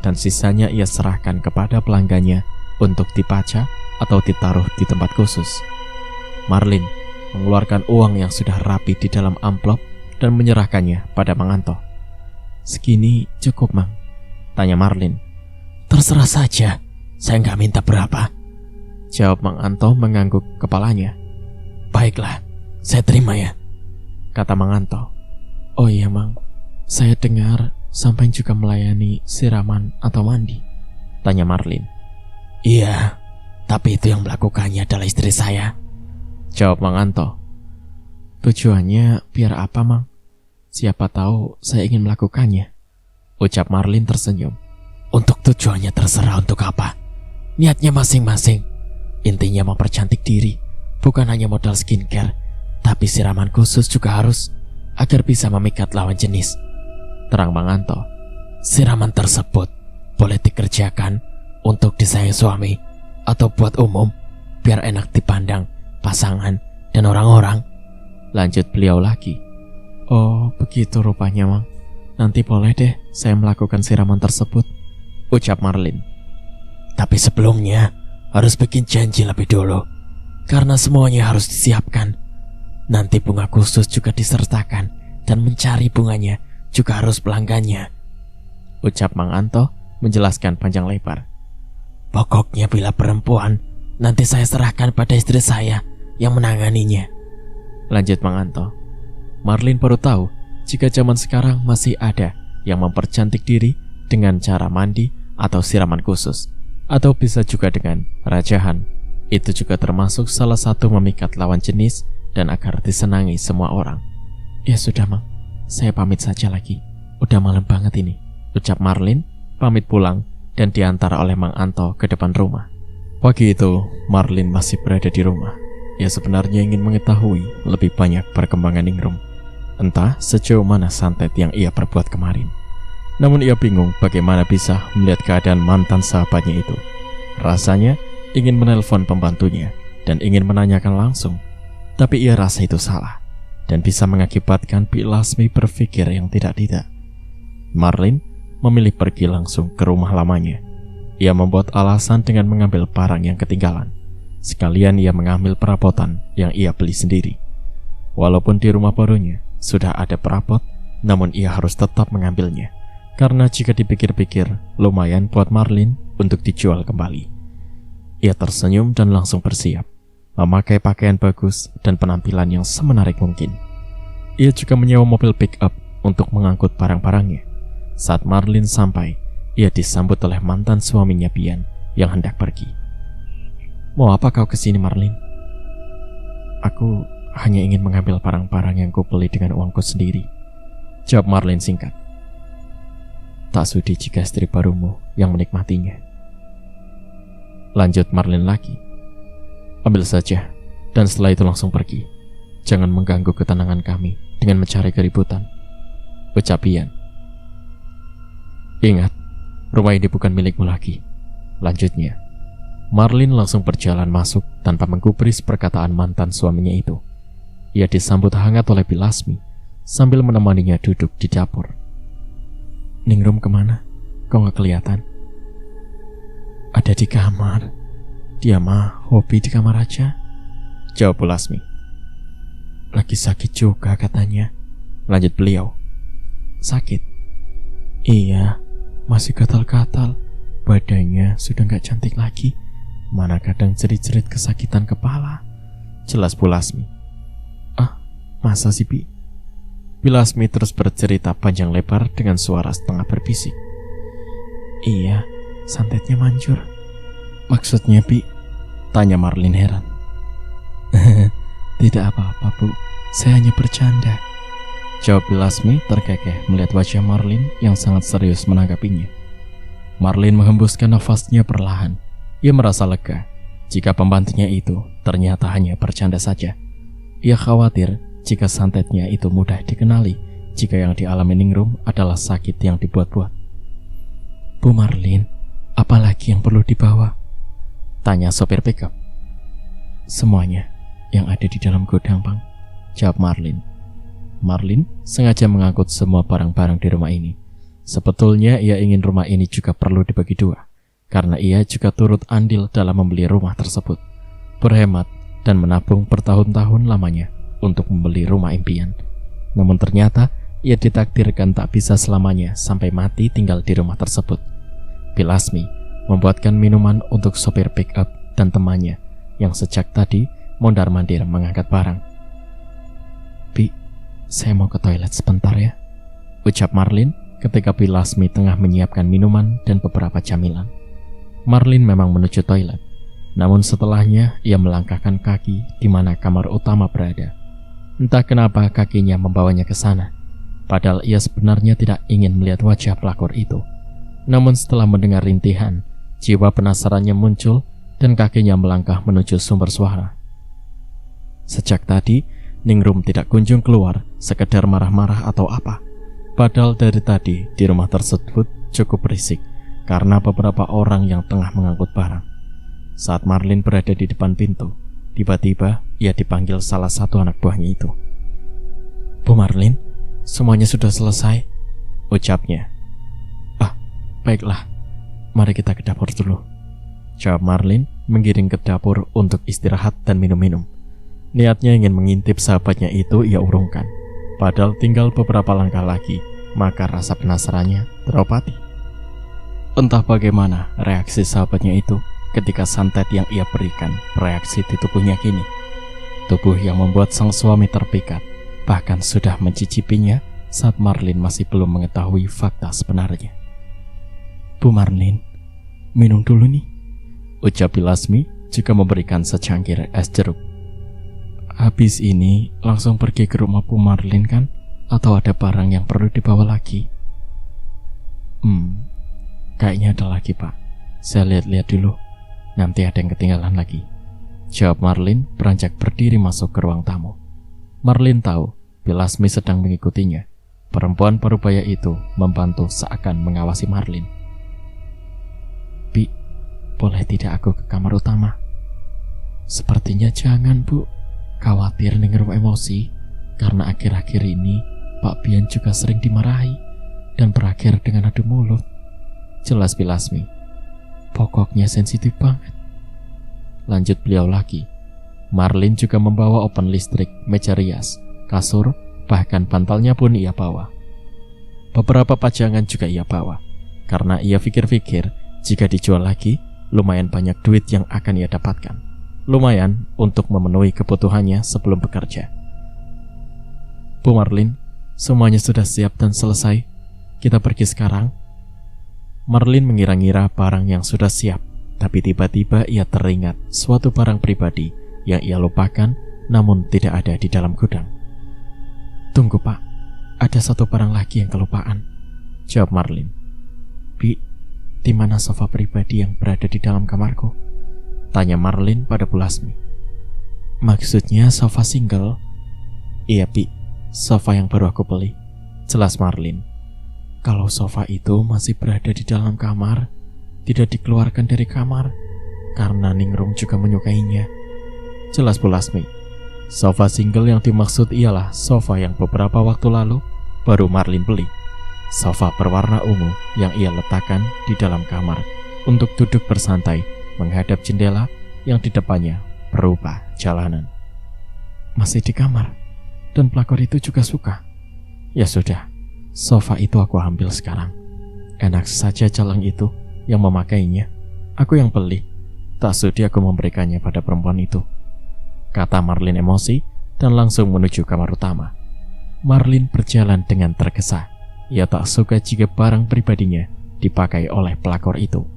dan sisanya ia serahkan kepada pelanggannya untuk dibaca atau ditaruh di tempat khusus. Marlin mengeluarkan uang yang sudah rapi di dalam amplop dan menyerahkannya pada Mang Anto. Segini cukup, Mang? Tanya Marlin. Terserah saja, saya nggak minta berapa, jawab Mang Anto mengangguk kepalanya. Baiklah, saya terima ya. kata Mang Anto. Oh iya Mang, saya dengar sampai juga melayani siraman atau mandi, tanya Marlin. Iya, tapi itu yang melakukannya adalah istri saya, jawab Mang Anto. Tujuannya biar apa Mang? Siapa tahu saya ingin melakukannya, ucap Marlin tersenyum. Untuk tujuannya terserah untuk apa. Niatnya masing-masing. Intinya mempercantik diri, bukan hanya modal skincare, tapi siraman khusus juga harus, agar bisa memikat lawan jenis, terang Mang Anto. Siraman tersebut boleh dikerjakan untuk disayang suami atau buat umum, biar enak dipandang pasangan dan orang-orang, lanjut beliau lagi. Oh begitu rupanya Mang. Nanti boleh deh saya melakukan siraman tersebut, ucap Marlin. Tapi sebelumnya harus bikin janji lebih dulu, karena semuanya harus disiapkan. Nanti bunga khusus juga disertakan, dan mencari bunganya juga harus pelanggannya, ucap Mang Anto menjelaskan panjang lebar. Pokoknya bila perempuan, nanti saya serahkan pada istri saya yang menanganinya, lanjut Mang Anto. Marlin baru tahu jika zaman sekarang masih ada yang mempercantik diri dengan cara mandi atau siraman khusus, atau bisa juga dengan rajahan. Itu juga termasuk salah satu memikat lawan jenis dan agar disenangi semua orang. Ya sudah Mang, saya pamit saja lagi. Udah malam banget ini, ucap Marlin pamit pulang dan diantar oleh Mang Anto ke depan rumah. Pagi itu, Marlin masih berada di rumah. Ia sebenarnya ingin mengetahui lebih banyak perkembangan Ningrum. Entah sejauh mana santet yang ia perbuat kemarin. Namun ia bingung bagaimana bisa melihat keadaan mantan sahabatnya itu. Rasanya ingin menelpon pembantunya dan ingin menanyakan langsung. Tapi ia rasa itu salah dan bisa mengakibatkan Bi Lasmi berpikir yang tidak-tidak. Marlin memilih pergi langsung ke rumah lamanya. Ia membuat alasan dengan mengambil barang yang ketinggalan. Sekalian ia mengambil perabotan yang ia beli sendiri. Walaupun di rumah barunya sudah ada perabot, namun ia harus tetap mengambilnya, karena jika dipikir-pikir lumayan buat Marlin untuk dijual kembali. Ia tersenyum dan langsung bersiap, memakai pakaian bagus dan penampilan yang semenarik mungkin. Ia juga menyewa mobil pick-up untuk mengangkut barang-barangnya. Saat Marlin sampai, ia disambut oleh mantan suaminya Bian yang hendak pergi. Mau apa kau kesini Marlin? Aku hanya ingin mengambil barang-barang yang kubeli dengan uangku sendiri, jawab Marlin singkat. Tak sudi jika istri barumu yang menikmatinya, lanjut Marlin lagi. Ambil saja, dan setelah itu langsung pergi. Jangan mengganggu ketenangan kami dengan mencari keributan, ucap Bian. Ingat, rumah ini bukan milikmu lagi, lanjutnya. Marlin langsung berjalan masuk tanpa menggubris perkataan mantan suaminya itu. Ia disambut hangat oleh Bi Lasmi sambil menemaninya duduk di dapur. Ningrum kemana? Kok gak kelihatan? Ada di kamar. Dia mah hobi di kamar aja, jawab Bu Lasmi. Lagi sakit juga katanya, lanjut beliau. Sakit? Iya, masih gatal-gatal. Badannya sudah gak cantik lagi. Mana kadang cerit-cerit kesakitan kepala, jelas Bu Lasmi. Ah, masa sih Bi? Bi Lasmi terus bercerita panjang lebar dengan suara setengah berbisik. Iya, santetnya manjur. Maksudnya Bi? Tanya Marlin heran. Tidak apa-apa Bu, saya hanya bercanda, jawab Bi Lasmi terkekeh melihat wajah Marlin yang sangat serius menanggapinya. Marlin menghembuskan nafasnya perlahan. Ia merasa lega jika pembantunya itu ternyata hanya bercanda saja. Ia khawatir jika santetnya itu mudah dikenali jika yang dialami Ningrum adalah sakit yang dibuat-buat. Bu Marlin, apalagi yang perlu dibawa? Tanya sopir pickup. Semuanya yang ada di dalam gudang Bang, jawab Marlin. Marlin sengaja mengangkut semua barang-barang di rumah ini. Sebetulnya ia ingin rumah ini juga perlu dibagi dua, karena ia juga turut andil dalam membeli rumah tersebut, berhemat dan menabung bertahun-tahun lamanya untuk membeli rumah impian. Namun ternyata ia ditakdirkan tak bisa selamanya sampai mati tinggal di rumah tersebut. Bi Lasmi membuatkan minuman untuk sopir pick-up dan temannya yang sejak tadi mondar-mandir mengangkat barang. Bi, Saya mau ke toilet sebentar ya, ucap Marlin ketika Pilasmi tengah menyiapkan minuman dan beberapa camilan. Marlin memang menuju toilet, namun setelahnya ia melangkahkan kaki di mana kamar utama berada. Entah kenapa kakinya membawanya ke sana, padahal ia sebenarnya tidak ingin melihat wajah pelakor itu. Namun setelah mendengar rintihan, jiwa penasarannya muncul dan kakinya melangkah menuju sumber suara. Sejak tadi, Ningrum tidak kunjung keluar sekedar marah-marah atau apa. Padahal dari tadi di rumah tersebut cukup berisik karena beberapa orang yang tengah mengangkut barang. Saat Marlin berada di depan pintu, tiba-tiba ia dipanggil salah satu anak buahnya itu. "Bu Marlin, semuanya sudah selesai," ucapnya. "Ah, baiklah, mari kita ke dapur dulu," jawab Marlin menggiring ke dapur untuk istirahat dan minum-minum. Niatnya ingin mengintip sahabatnya itu ia urungkan. Padahal tinggal beberapa langkah lagi, maka rasa penasarannya terobati. Entah bagaimana reaksi sahabatnya itu ketika santet yang ia berikan bereaksi di tubuhnya kini. Tubuh yang membuat sang suami terpikat, bahkan sudah mencicipinya saat Marlin masih belum mengetahui fakta sebenarnya. "Bu Marlin, minum dulu nih," ucap Pilasmi juga memberikan secangkir es jeruk. "Habis ini langsung pergi ke rumah Bu Marlin kan? Atau ada barang yang perlu dibawa lagi?" Kayaknya ada lagi, Pak. Saya lihat-lihat dulu, nanti ada yang ketinggalan lagi," jawab Marlin beranjak berdiri masuk ke ruang tamu. Marlin tahu Pilasmi sedang mengikutinya. Perempuan parubaya itu membantu seakan mengawasi Marlin. "Bi, boleh tidak aku ke kamar utama?" "Sepertinya jangan, Bu. Khawatir Ningrum emosi, karena akhir-akhir ini Pak Bian juga sering dimarahi dan berakhir dengan adu mulut," jelas Pilasmi. "Pokoknya sensitif banget," lanjut beliau lagi. Marlin juga membawa open listrik, meja rias, kasur, bahkan bantalnya pun ia bawa. Beberapa pajangan juga ia bawa, karena ia pikir-pikir jika dijual lagi, lumayan banyak duit yang akan ia dapatkan. Lumayan untuk memenuhi kebutuhannya sebelum bekerja. "Bu Marlin, semuanya sudah siap dan selesai. Kita pergi sekarang." Marlin mengira-ngira barang yang sudah siap, tapi tiba-tiba ia teringat suatu barang pribadi yang ia lupakan namun tidak ada di dalam gudang. "Tunggu, Pak, ada satu barang lagi yang kelupaan," jawab Marlin. "Bi, di mana sofa pribadi yang berada di dalam kamarku?" tanya Marlin pada Pilasmi. "Maksudnya sofa single?" "Iya, Pi, sofa yang baru aku beli," jelas Marlin. "Kalau sofa itu masih berada di dalam kamar, tidak dikeluarkan dari kamar, karena Ningrum juga menyukainya," jelas Pilasmi. Sofa single yang dimaksud ialah sofa yang beberapa waktu lalu baru Marlin beli. Sofa berwarna ungu yang ia letakkan di dalam kamar untuk duduk bersantai menghadap jendela yang di depannya berubah jalanan. "Masih di kamar, dan pelakor itu juga suka." "Ya sudah, sofa itu aku ambil sekarang. Enak saja calon itu yang memakainya. Aku yang beli, tak sudi aku memberikannya pada perempuan itu," kata Marlin emosi dan langsung menuju kamar utama. Marlin berjalan dengan tergesa. Ia tak suka jika barang pribadinya dipakai oleh pelakor itu.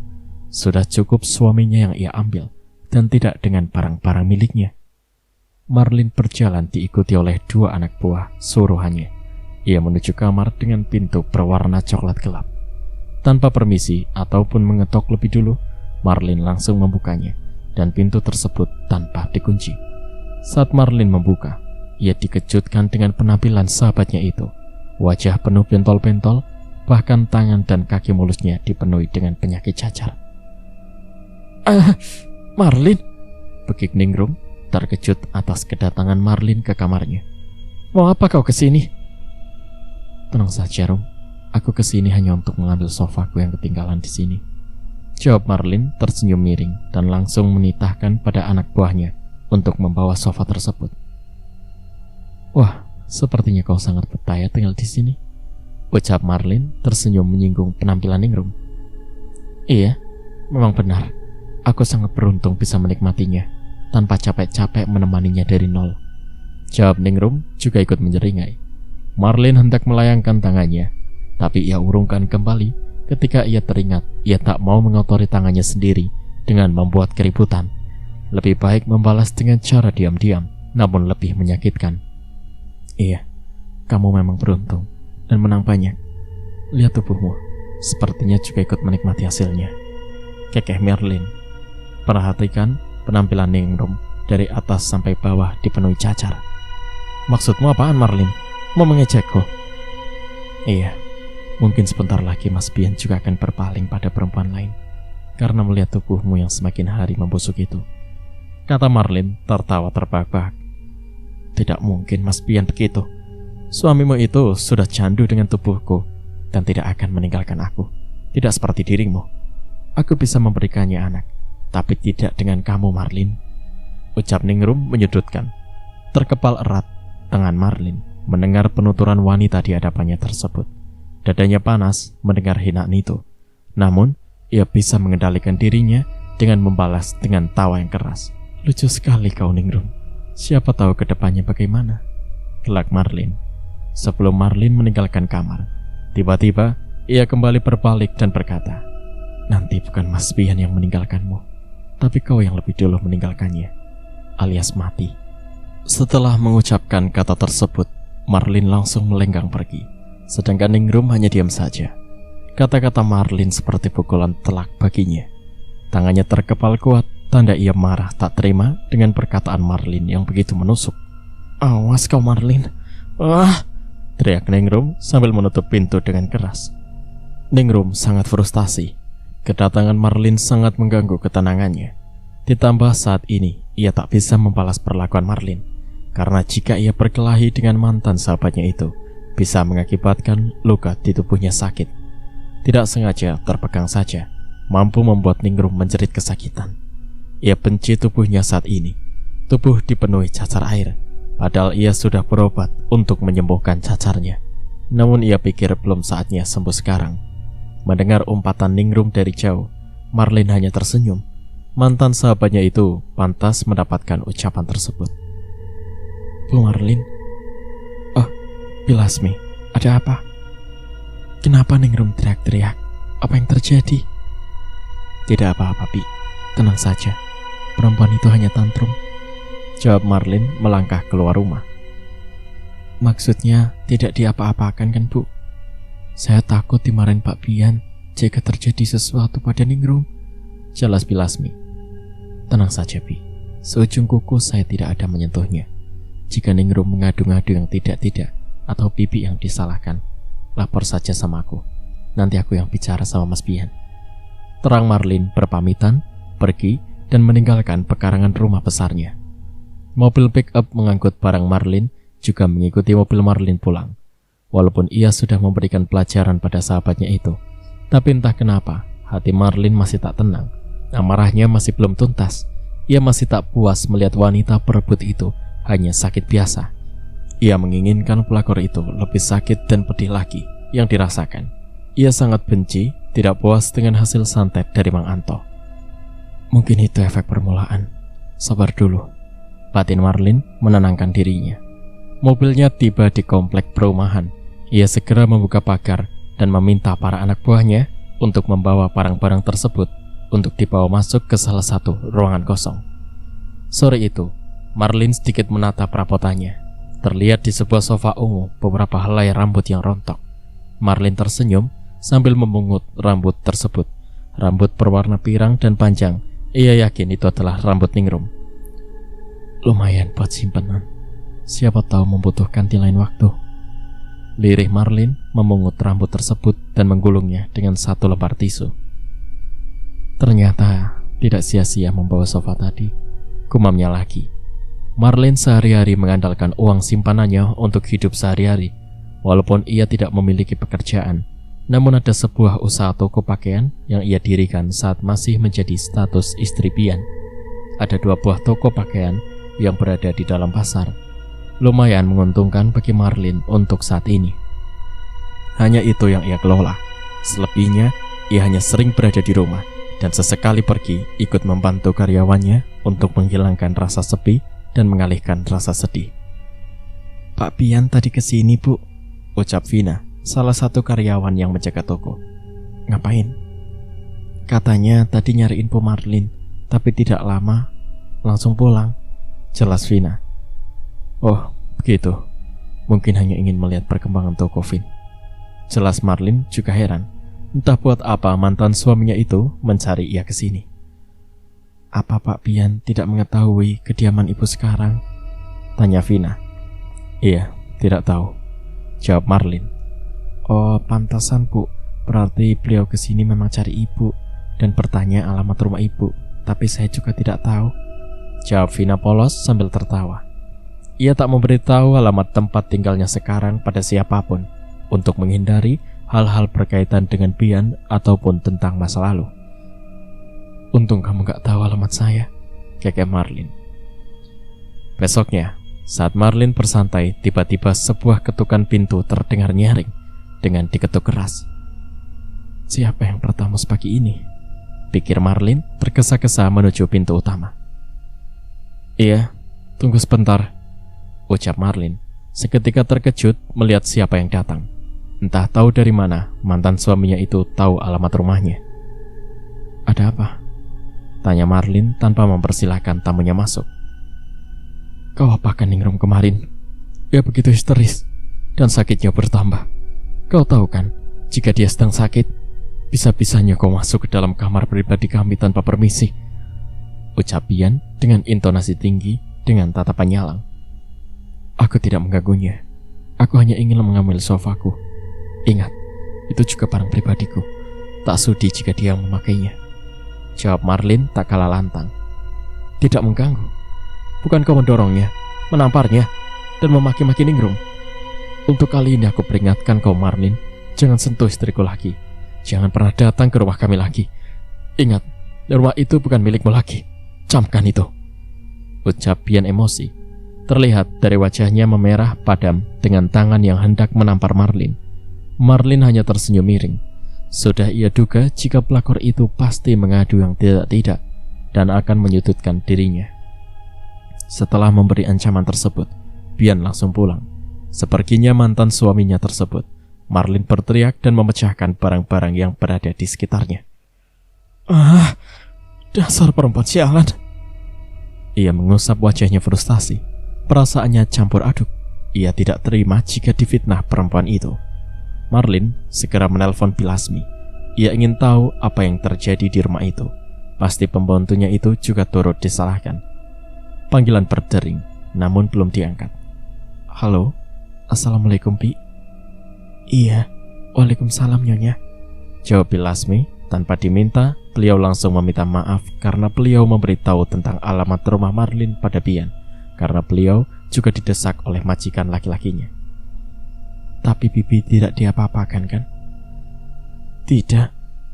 Sudah cukup suaminya yang ia ambil, dan tidak dengan barang-barang miliknya. Marlin berjalan diikuti oleh dua anak buah suruhannya. Ia menuju kamar dengan pintu berwarna coklat gelap. Tanpa permisi ataupun mengetok lebih dulu, Marlin langsung membukanya, dan pintu tersebut tanpa dikunci. Saat Marlin membuka, ia dikejutkan dengan penampilan sahabatnya itu. Wajah penuh bentol-bentol, bahkan tangan dan kaki mulusnya dipenuhi dengan penyakit cacar. Marlin," bekik Ningrum, terkejut atas kedatangan Marlin ke kamarnya. "Mau apa kau kesini?" "Tenang saja, Rum. Aku kesini hanya untuk mengambil sofaku yang ketinggalan di sini," jawab Marlin tersenyum miring dan langsung menitahkan pada anak buahnya untuk membawa sofa tersebut. "Wah, sepertinya kau sangat betah ya tinggal di sini," ucap Marlin tersenyum menyinggung penampilan Ningrum. "Iya, memang benar. Aku sangat beruntung bisa menikmatinya tanpa capek-capek menemaninya dari nol," jawab Ningrum juga ikut menyeringai. Marlin hendak melayangkan tangannya, tapi ia urungkan kembali ketika ia teringat ia tak mau mengotori tangannya sendiri dengan membuat keributan. Lebih baik membalas dengan cara diam-diam, namun lebih menyakitkan. Iya, kamu memang beruntung dan menang banyak. Lihat tubuhmu, sepertinya juga ikut menikmati hasilnya, kekeh Marlin. Perhatikan penampilan Ningrum dari atas sampai bawah dipenuhi cacar. Maksudmu apaan, Marlin? Mau mengejekku? Iya, mungkin sebentar lagi Mas Bian juga akan berpaling pada perempuan lain karena melihat tubuhmu yang semakin hari membusuk itu, kata Marlin tertawa terbahak-bahak. Tidak mungkin Mas Bian begitu. Suamimu itu sudah candu dengan tubuhku dan tidak akan meninggalkan aku. Tidak seperti dirimu. Aku bisa memberikannya anak, tapi tidak dengan kamu, Marlin, ucap Ningrum menyudutkan. Terkepal erat tangan Marlin mendengar penuturan wanita di hadapannya tersebut. Dadanya panas mendengar hinaan itu. Namun, ia bisa mengendalikan dirinya dengan membalas dengan tawa yang keras. Lucu sekali kau, Ningrum. Siapa tahu ke depannya bagaimana, gelak Marlin. Sebelum Marlin meninggalkan kamar, tiba-tiba ia kembali berbalik dan berkata, nanti bukan Mas Bian yang meninggalkanmu, tapi kau yang lebih dulu meninggalkannya, alias mati. Setelah mengucapkan kata tersebut, Marlin langsung melenggang pergi, sedangkan Ningrum hanya diam saja. Kata-kata Marlin seperti pukulan telak baginya. Tangannya terkepal kuat, tanda ia marah tak terima dengan perkataan Marlin yang begitu menusuk. Awas kau, Marlin. Teriak Ningrum sambil menutup pintu dengan keras. Ningrum sangat frustasi. Kedatangan Marlin sangat mengganggu ketenangannya. Ditambah saat ini ia tak bisa membalas perlakuan Marlin, karena jika ia berkelahi dengan mantan sahabatnya itu, bisa mengakibatkan luka di tubuhnya sakit. Tidak sengaja terpegang saja, mampu membuat Ningrum menjerit kesakitan. Ia benci tubuhnya saat ini. Tubuh dipenuhi cacar air, padahal ia sudah berobat untuk menyembuhkan cacarnya. Namun ia pikir belum saatnya sembuh sekarang. Mendengar umpatan Ningrum dari jauh, Marlin hanya tersenyum. Mantan sahabatnya itu pantas mendapatkan ucapan tersebut. Bu Marlin. Oh, Bilasmi, ada apa? Kenapa Ningrum teriak-teriak? Apa yang terjadi? Tidak apa-apa, Pi. Tenang saja. Perempuan itu hanya tantrum, jawab Marlin melangkah keluar rumah. Maksudnya tidak diapa-apakan kan, Bu? Saya takut dimarahin Pak Bian jika terjadi sesuatu pada Ningrum, jelas Bilasmi. Tenang saja, Pi. Seujung kuku saya tidak ada menyentuhnya. Jika Ningrum mengadu-ngadu yang tidak-tidak atau Bibi yang disalahkan, lapor saja sama aku. Nanti aku yang bicara sama Mas Bian. Terang Marlin berpamitan, pergi dan meninggalkan pekarangan rumah besarnya. Mobil pick-up mengangkut barang Marlin juga mengikuti mobil Marlin pulang. Walaupun ia sudah memberikan pelajaran pada sahabatnya itu, tapi entah kenapa hati Marlin masih tak tenang. Amarahnya masih belum tuntas. Ia masih tak puas melihat wanita perebut itu hanya sakit biasa. Ia menginginkan pelakor itu lebih sakit dan pedih lagi yang dirasakan. Ia sangat benci, tidak puas dengan hasil santet dari Mang Anto. Mungkin itu efek permulaan. Sabar dulu, batin Marlin menenangkan dirinya. Mobilnya tiba di komplek perumahan. Ia segera membuka pagar dan meminta para anak buahnya untuk membawa barang-barang tersebut untuk dibawa masuk ke salah satu ruangan kosong. Sore itu, Marlin sedikit menatap perabotannya. Terlihat di sebuah sofa ungu beberapa helai rambut yang rontok. Marlin tersenyum sambil memungut rambut tersebut. Rambut berwarna pirang dan panjang. Ia yakin itu adalah rambut Ningrum. Lumayan buat simpenan. Siapa tahu membutuhkan di lain waktu. Lirih Marlin memungut rambut tersebut dan menggulungnya dengan satu lembar tisu. Ternyata tidak sia-sia membawa sofa tadi, gumamnya lagi. Marlin sehari-hari mengandalkan uang simpanannya untuk hidup sehari-hari. Walaupun ia tidak memiliki pekerjaan, namun ada sebuah usaha toko pakaian yang ia dirikan saat masih menjadi status istri Bian. Ada 2 buah toko pakaian yang berada di dalam pasar. Lumayan menguntungkan bagi Marlin untuk saat ini. Hanya itu yang ia kelola. Selebihnya, ia hanya sering berada di rumah dan sesekali pergi ikut membantu karyawannya untuk menghilangkan rasa sepi dan mengalihkan rasa sedih. Pak Bian tadi kesini, Bu. ucap Vina, salah satu karyawan yang menjaga toko. Ngapain? Katanya tadi nyariin Bu Marlin, tapi tidak lama langsung pulang, jelas Vina. Oh, begitu. Mungkin hanya ingin melihat perkembangan toko, Vin. Jelas Marlin juga heran. Entah buat apa mantan suaminya itu mencari ia ke sini. Apa Pak Bian tidak mengetahui kediaman ibu sekarang? Tanya Vina. Iya, tidak tahu, jawab Marlin. Oh, pantasan Bu. Berarti beliau ke sini memang cari ibu dan bertanya alamat rumah ibu. Tapi saya juga tidak tahu, jawab Vina polos sambil tertawa. Ia tak memberitahu alamat tempat tinggalnya sekarang pada siapapun untuk menghindari hal-hal berkaitan dengan Bian ataupun tentang masa lalu. Untung kamu gak tahu alamat saya, kekeh Marlin. Besoknya, saat Marlin bersantai, tiba-tiba sebuah ketukan pintu terdengar nyaring dengan diketuk keras. Siapa yang bertamu sepagi ini? Pikir Marlin tergesa-gesa menuju pintu utama. Iya, tunggu sebentar, ucap Marlin. Seketika terkejut melihat siapa yang datang. Entah tahu dari mana mantan suaminya itu tahu alamat rumahnya. Ada apa? Tanya Marlin tanpa mempersilahkan tamunya masuk. Kau apakan Ningrum kemarin? Dia begitu histeris dan sakitnya bertambah. Kau tahu kan, jika dia sedang sakit, bisa-bisanya kau masuk ke dalam kamar pribadi kami tanpa permisi, ucap Bian dengan intonasi tinggi dengan tatapan nyalang. Aku tidak mengganggunya. Aku hanya ingin mengambil sofaku. Ingat, itu juga barang pribadiku. Tak sudi jika dia memakainya, jawab Marlin tak kalah lantang. Tidak mengganggu. Bukan kau mendorongnya, menamparnya, dan memaki-maki Ningrum. Untuk kali ini aku peringatkan kau Marlin, jangan sentuh istriku lagi. Jangan pernah datang ke rumah kami lagi. Ingat, rumah itu bukan milikmu lagi. Camkan itu, ucap Bian emosi. Terlihat dari wajahnya memerah padam dengan tangan yang hendak menampar Marlin. Marlin hanya tersenyum miring. Sudah ia duga jika pelakor itu pasti mengadu yang tidak-tidak dan akan menyudutkan dirinya. Setelah memberi ancaman tersebut, Bian langsung pulang. Sepertinya mantan suaminya tersebut, Marlin berteriak dan memecahkan barang-barang yang berada di sekitarnya. Ah, dasar perempuan sialan. Ia mengusap wajahnya frustasi. Perasaannya campur aduk. Ia tidak terima jika difitnah perempuan itu. Marlin segera menelpon Pilasmi. Ia ingin tahu apa yang terjadi di rumah itu. Pasti pembantunya itu juga turut disalahkan. Panggilan berdering, namun belum diangkat. Halo, Assalamualaikum, Pi. Iya, Waalaikumsalam, Nyonya, jawab Pilasmi. Tanpa diminta, beliau langsung meminta maaf karena beliau memberitahu tentang alamat rumah Marlin pada Bian, karena beliau juga didesak oleh majikan laki-lakinya. Tapi Bibi tidak diapa-apakan kan? Tidak.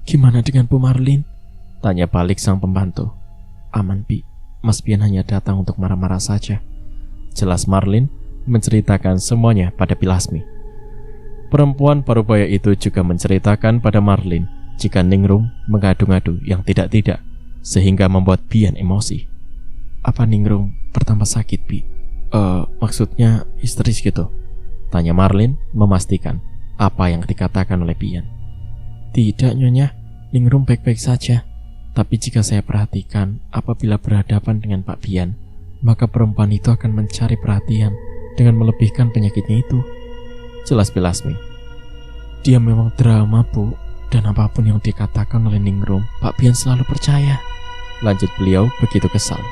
Gimana dengan Bu Marlin? Tanya balik sang pembantu. Aman, Pi. Mas Bian hanya datang untuk marah-marah saja, jelas Marlin menceritakan semuanya pada Pilasmi. Perempuan parubaya itu juga menceritakan pada Marlin jika Ningrum mengadu-ngadu yang tidak-tidak, sehingga membuat Bian emosi. Apa Ningrum bertambah sakit, Bi? Maksudnya histeris gitu? Tanya Marlin memastikan apa yang dikatakan oleh Bian. Tidak, Nyonya, Ningrum baik-baik saja. Tapi jika saya perhatikan, apabila berhadapan dengan Pak Bian, maka perempuan itu akan mencari perhatian dengan melebihkan penyakitnya itu, jelas Pilasmi. Dia memang drama, Bu, dan apapun yang dikatakan oleh Ningrum, Pak Bian selalu percaya, lanjut beliau begitu kesal.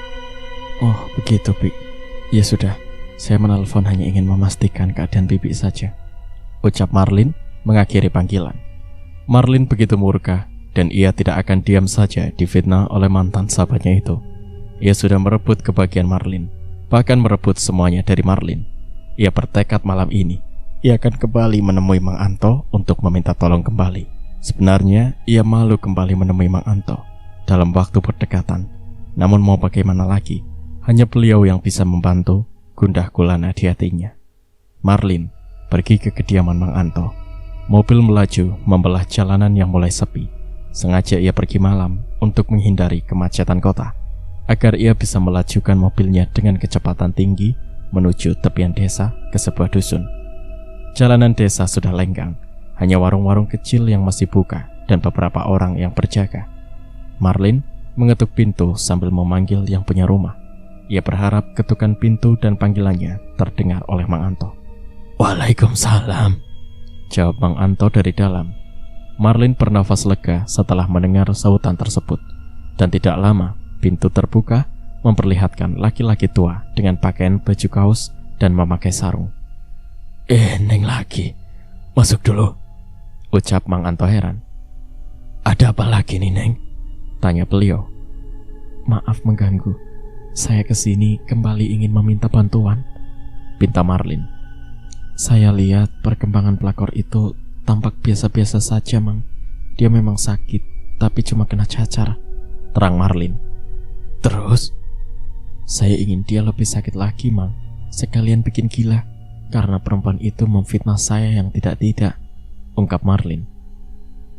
Oh, begitu, Bi. Ya sudah, saya menelpon hanya ingin memastikan keadaan Bibi saja, ucap Marlin mengakhiri panggilan. Marlin begitu murka, dan ia tidak akan diam saja difitnah oleh mantan sahabatnya itu. Ia sudah merebut kebahagiaan Marlin, bahkan merebut semuanya dari Marlin. Ia bertekad malam ini, ia akan kembali menemui Mang Anto untuk meminta tolong kembali. Sebenarnya, ia malu kembali menemui Mang Anto dalam waktu berdekatan. Namun mau bagaimana lagi, hanya beliau yang bisa membantu gundah gulana di hatinya. Marlin pergi ke kediaman Mang Anto. Mobil melaju membelah jalanan yang mulai sepi. Sengaja ia pergi malam untuk menghindari kemacetan kota, agar ia bisa melajukan mobilnya dengan kecepatan tinggi menuju tepian desa ke sebuah dusun. Jalanan desa sudah lenggang, hanya warung-warung kecil yang masih buka dan beberapa orang yang berjaga. Marlin mengetuk pintu sambil memanggil yang punya rumah. Ia berharap ketukan pintu dan panggilannya terdengar oleh Mang Anto. "Waalaikumsalam," jawab Mang Anto dari dalam. Marlin bernafas lega setelah mendengar sahutan tersebut, dan tidak lama pintu terbuka memperlihatkan laki-laki tua dengan pakaian baju kaos dan memakai sarung. "Neng lagi, masuk dulu," ucap Mang Anto heran. "Ada apa lagi nih, Neng?" tanya beliau. "Maaf mengganggu, saya kesini kembali ingin meminta bantuan," pinta Marlin. "Saya lihat perkembangan pelakor itu tampak biasa-biasa saja, Mang. Dia memang sakit, tapi cuma kena cacar," terang Marlin. "Terus?" "Saya ingin dia lebih sakit lagi, Mang. Sekalian bikin gila, karena perempuan itu memfitnah saya yang tidak-tidak," ungkap Marlin.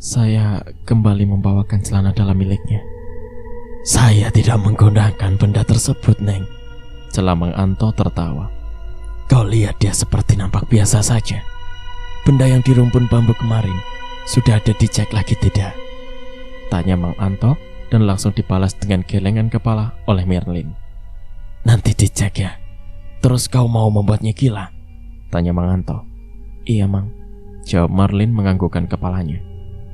"Saya kembali membawakan celana dalam miliknya." "Saya tidak menggunakan benda tersebut, Neng," celah Mang Anto tertawa. "Kau lihat dia seperti nampak biasa saja. Benda yang di rumpun bambu kemarin sudah ada dicek lagi tidak?" tanya Mang Anto dan langsung dibalas dengan gelengan kepala oleh Marlin. "Nanti dicek ya. Terus kau mau membuatnya gila?" tanya Mang Anto. "Iya, Mang," jawab Marlin menganggukkan kepalanya.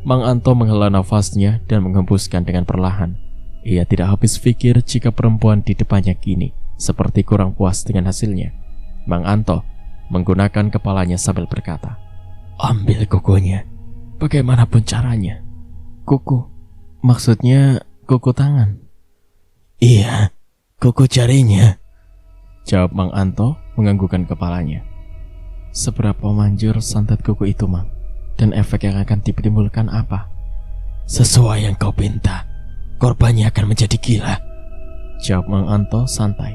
Mang Anto menghela nafasnya dan menghembuskan dengan perlahan. Ia tidak habis pikir jika perempuan di depannya kini seperti kurang puas dengan hasilnya. Mang Anto menggunakan kepalanya sambil berkata, "Ambil kukunya, bagaimanapun caranya." "Kuku? Maksudnya kuku tangan?" "Iya, kuku jarinya," jawab Mang Anto menganggukkan kepalanya. "Seberapa manjur santet kuku itu, Mang? Dan efek yang akan ditimbulkan apa?" "Sesuai yang kau pinta, korbannya akan menjadi gila," jawab Mang Anto santai.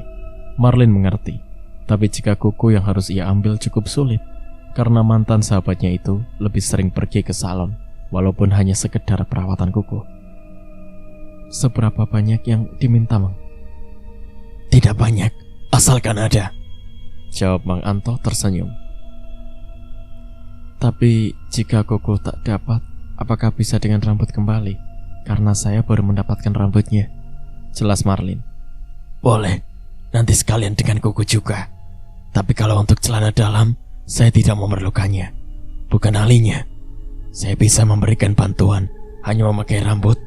Marlin mengerti, tapi jika kuku yang harus ia ambil cukup sulit, karena mantan sahabatnya itu lebih sering pergi ke salon, walaupun hanya sekedar perawatan kuku. "Seberapa banyak yang diminta, Mang?" "Tidak banyak, asalkan ada," jawab Mang Anto tersenyum. "Tapi jika kuku tak dapat, apakah bisa dengan rambut kembali? Karena saya baru mendapatkan rambutnya," jelas Marlin. "Boleh, nanti sekalian dengan kuku juga. Tapi kalau untuk celana dalam, saya tidak memerlukannya. Bukan ahlinya. Saya bisa memberikan bantuan hanya memakai rambut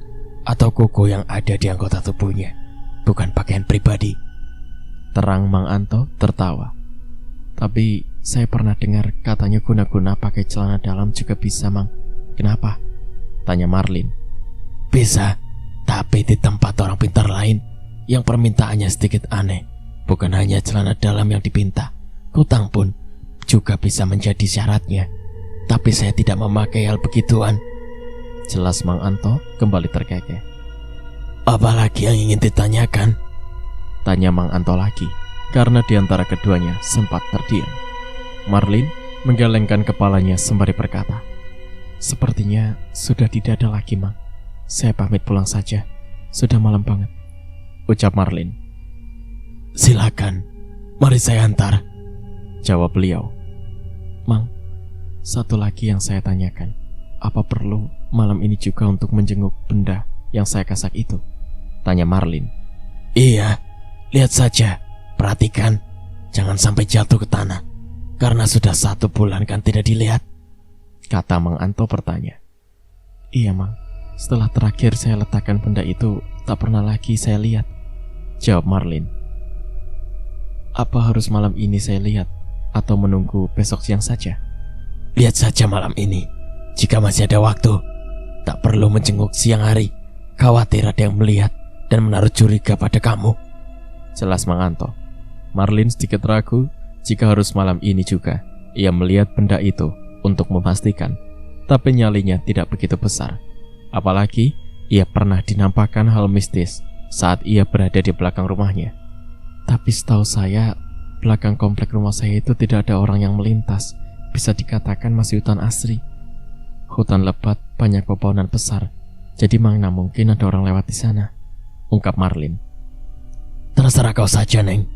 atau kuku yang ada di anggota tubuhnya, bukan pakaian pribadi," terang Mang Anto tertawa. "Tapi saya pernah dengar katanya guna-guna pakai celana dalam juga bisa, Mang. Kenapa?" tanya Marlin. "Bisa, tapi di tempat orang pintar lain yang permintaannya sedikit aneh. Bukan hanya celana dalam yang dipinta, kutang pun juga bisa menjadi syaratnya. Tapi saya tidak memakai hal begituan," jelas Mang Anto kembali terkekeh. "Apalagi yang ingin ditanyakan?" tanya Mang Anto lagi, karena di antara keduanya sempat terdiam. Marlin menggelengkan kepalanya sembari berkata, "Sepertinya sudah tidak ada lagi, Mang. Saya pamit pulang saja, sudah malam banget," ucap Marlin. "Silakan, mari saya antar," jawab beliau. "Mang, satu lagi yang saya tanyakan, apa perlu malam ini juga untuk menjenguk benda yang saya kasak itu?" tanya Marlin. "Iya, lihat saja, perhatikan, jangan sampai jatuh ke tanah, karena sudah 1 bulan kan tidak dilihat," kata Mang Anto bertanya. "Iya, Mang, setelah terakhir saya letakkan benda itu tak pernah lagi saya lihat," jawab Marlin. "Apa harus malam ini saya lihat atau menunggu besok siang saja?" "Lihat saja malam ini, jika masih ada waktu. Tak perlu menjenguk siang hari, khawatir ada yang melihat dan menaruh curiga pada kamu," jelas Mang Anto. Marlin sedikit ragu jika harus malam ini juga ia melihat benda itu untuk memastikan, tapi nyalinya tidak begitu besar. Apalagi ia pernah dinampakkan hal mistis saat ia berada di belakang rumahnya. "Tapi setahu saya, belakang komplek rumah saya itu tidak ada orang yang melintas. Bisa dikatakan masih hutan asri. Hutan lebat, banyak pepohonan besar. Jadi mana mungkin ada orang lewat di sana," ungkap Marlin. "Terserah kau saja, Neng,"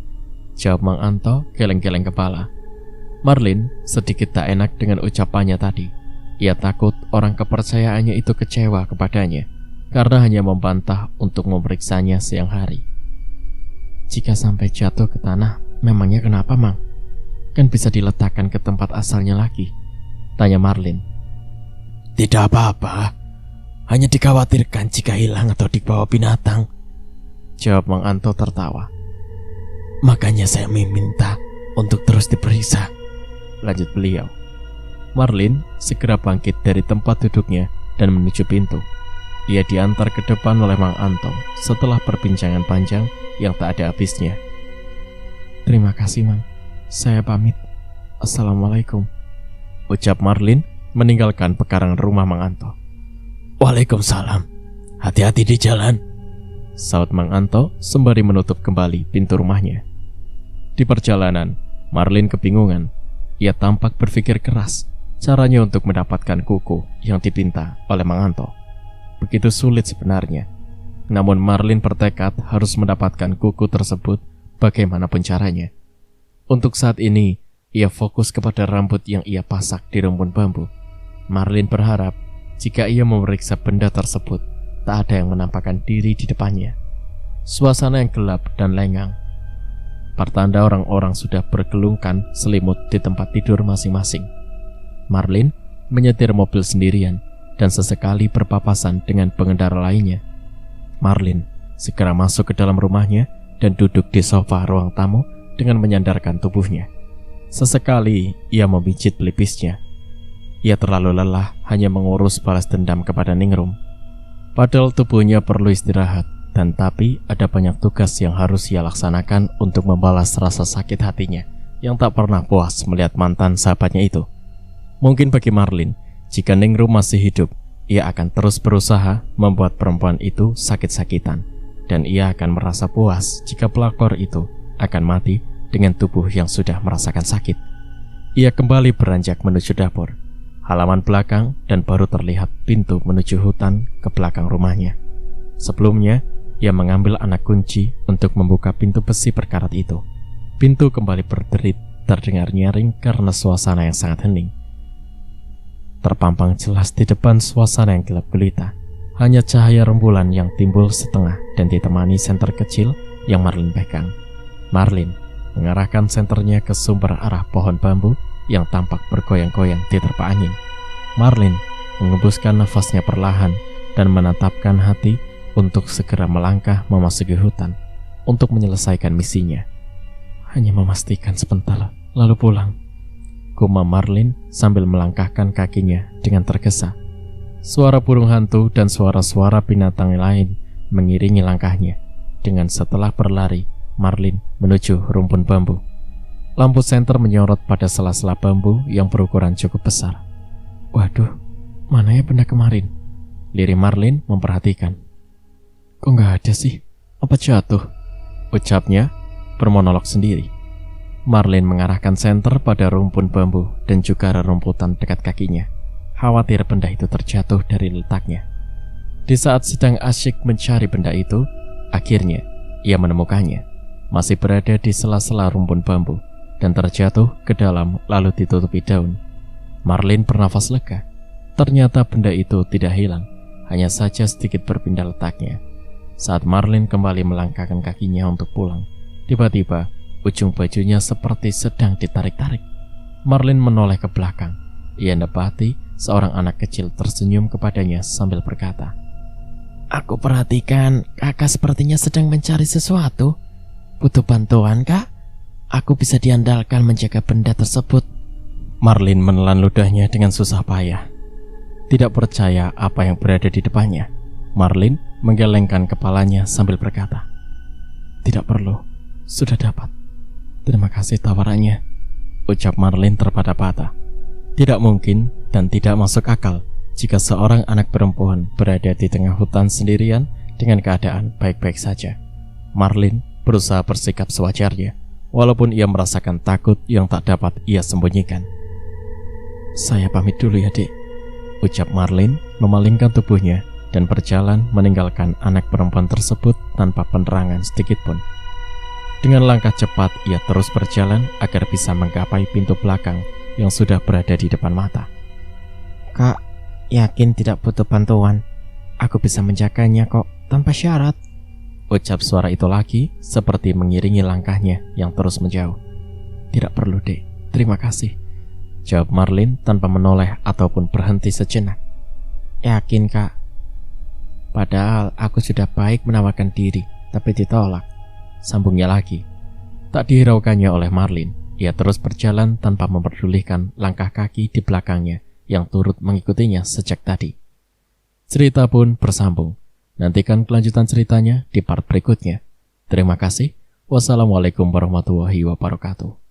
jawab Mang Anto geleng-geleng kepala. Marlin sedikit tak enak dengan ucapannya tadi. Ia takut orang kepercayaannya itu kecewa kepadanya karena hanya membantah untuk memeriksanya siang hari. Jika sampai jatuh ke tanah, memangnya kenapa, Mang? Kan bisa diletakkan ke tempat asalnya lagi, tanya Marlin. Tidak apa-apa, hanya dikhawatirkan jika hilang atau dibawa binatang, jawab Mang Anto tertawa. Makanya saya meminta untuk terus diperiksa, lanjut beliau. Marlin segera bangkit dari tempat duduknya dan menuju pintu. Ia diantar ke depan oleh Mang Anto setelah perbincangan panjang yang tak ada habisnya. Terima kasih, Mang. Saya pamit. Assalamualaikum, ucap Marlin meninggalkan pekarangan rumah Mang Anto. Waalaikumsalam. Hati-hati di jalan, saut Mang Anto sembari menutup kembali pintu rumahnya. Di perjalanan, Marlin kebingungan. Ia tampak berpikir keras caranya untuk mendapatkan kuku yang dipinta oleh Mang Anto. Begitu sulit sebenarnya. Namun Marlin bertekad harus mendapatkan kuku tersebut bagaimanapun caranya. Untuk saat ini, ia fokus kepada rambut yang ia pasak di rumpun bambu. Marlin berharap jika ia memeriksa benda tersebut, tak ada yang menampakkan diri di depannya. Suasana yang gelap dan lengang, pertanda orang-orang sudah bergelungkan selimut di tempat tidur masing-masing. Marlin menyetir mobil sendirian dan sesekali berpapasan dengan pengendara lainnya. Marlin segera masuk ke dalam rumahnya dan duduk di sofa ruang tamu dengan menyandarkan tubuhnya. Sesekali ia memijit pelipisnya. Ia terlalu lelah hanya mengurus balas dendam kepada Ningrum. Padahal tubuhnya perlu istirahat, dan tapi ada banyak tugas yang harus ia laksanakan untuk membalas rasa sakit hatinya yang tak pernah puas melihat mantan sahabatnya itu. Mungkin bagi Marlin, jika Ningrum masih hidup, ia akan terus berusaha membuat perempuan itu sakit-sakitan, dan ia akan merasa puas jika pelakor itu akan mati dengan tubuh yang sudah merasakan sakit. Ia kembali beranjak menuju dapur, halaman belakang, dan baru terlihat pintu menuju hutan ke belakang rumahnya. Sebelumnya, ia mengambil anak kunci untuk membuka pintu besi berkarat itu. Pintu kembali berderit, terdengar nyaring karena suasana yang sangat hening. Terpampang jelas di depan suasana yang gelap gulita, hanya cahaya rembulan yang timbul setengah dan ditemani senter kecil yang Marlin pegang. Marlin mengarahkan senternya ke sumber arah pohon bambu yang tampak bergoyang-goyang diterpa angin. Marlin mengembuskan nafasnya perlahan dan menatapkan hati untuk segera melangkah memasuki hutan untuk menyelesaikan misinya. Hanya memastikan sebentar, lalu pulang, gumam Marlin sambil melangkahkan kakinya dengan tergesa. Suara burung hantu dan suara-suara binatang lain mengiringi langkahnya. Dengan setelah berlari, Marlin menuju rumpun bambu. Lampu senter menyorot pada sela-sela bambu yang berukuran cukup besar. Waduh, mana ya benda kemarin? Lirik Marlin memperhatikan. Kok nggak ada sih? Apa jatuh? Ucapnya bermonolog sendiri. Marlin mengarahkan senter pada rumpun bambu dan juga rerumputan dekat kakinya, khawatir benda itu terjatuh dari letaknya. Di saat sedang asyik mencari benda itu, akhirnya ia menemukannya. Masih berada di sela-sela rumpun bambu dan terjatuh ke dalam lalu ditutupi daun. Marlin bernafas lega. Ternyata benda itu tidak hilang, hanya saja sedikit berpindah letaknya. Saat Marlin kembali melangkahkan kakinya untuk pulang, tiba-tiba ujung bajunya seperti sedang ditarik-tarik. Marlin menoleh ke belakang. Ia mendapati seorang anak kecil tersenyum kepadanya sambil berkata, "Aku perhatikan kakak sepertinya sedang mencari sesuatu. Butuh bantuan, Kak? Aku bisa diandalkan menjaga benda tersebut." Marlin menelan ludahnya dengan susah payah. Tidak percaya apa yang berada di depannya, Marlin menggelengkan kepalanya sambil berkata, "Tidak perlu, sudah dapat. Terima kasih tawarannya," ucap Marlin terpatah-patah. Tidak mungkin dan tidak masuk akal jika seorang anak perempuan berada di tengah hutan sendirian dengan keadaan baik-baik saja. Marlin berusaha bersikap sewajarnya, walaupun ia merasakan takut yang tak dapat ia sembunyikan. "Saya pamit dulu ya, Dek," ucap Marlin memalingkan tubuhnya dan berjalan meninggalkan anak perempuan tersebut tanpa penerangan sedikitpun. Dengan langkah cepat, ia terus berjalan agar bisa menggapai pintu belakang yang sudah berada di depan mata. Kak, yakin tidak butuh bantuan? Aku bisa menjaganya kok, tanpa syarat. Ucap suara itu lagi, seperti mengiringi langkahnya yang terus menjauh. Tidak perlu, Dek. Terima kasih. Jawab Marlin tanpa menoleh ataupun berhenti sejenak. Yakin, Kak? Padahal aku sudah baik menawarkan diri, tapi ditolak. Sambungnya lagi. Tak dihiraukannya oleh Marlin, ia terus berjalan tanpa memperdulikan langkah kaki di belakangnya yang turut mengikutinya sejak tadi. Cerita pun bersambung. Nantikan kelanjutan ceritanya di part berikutnya. Terima kasih. Wassalamualaikum warahmatullahi wabarakatuh.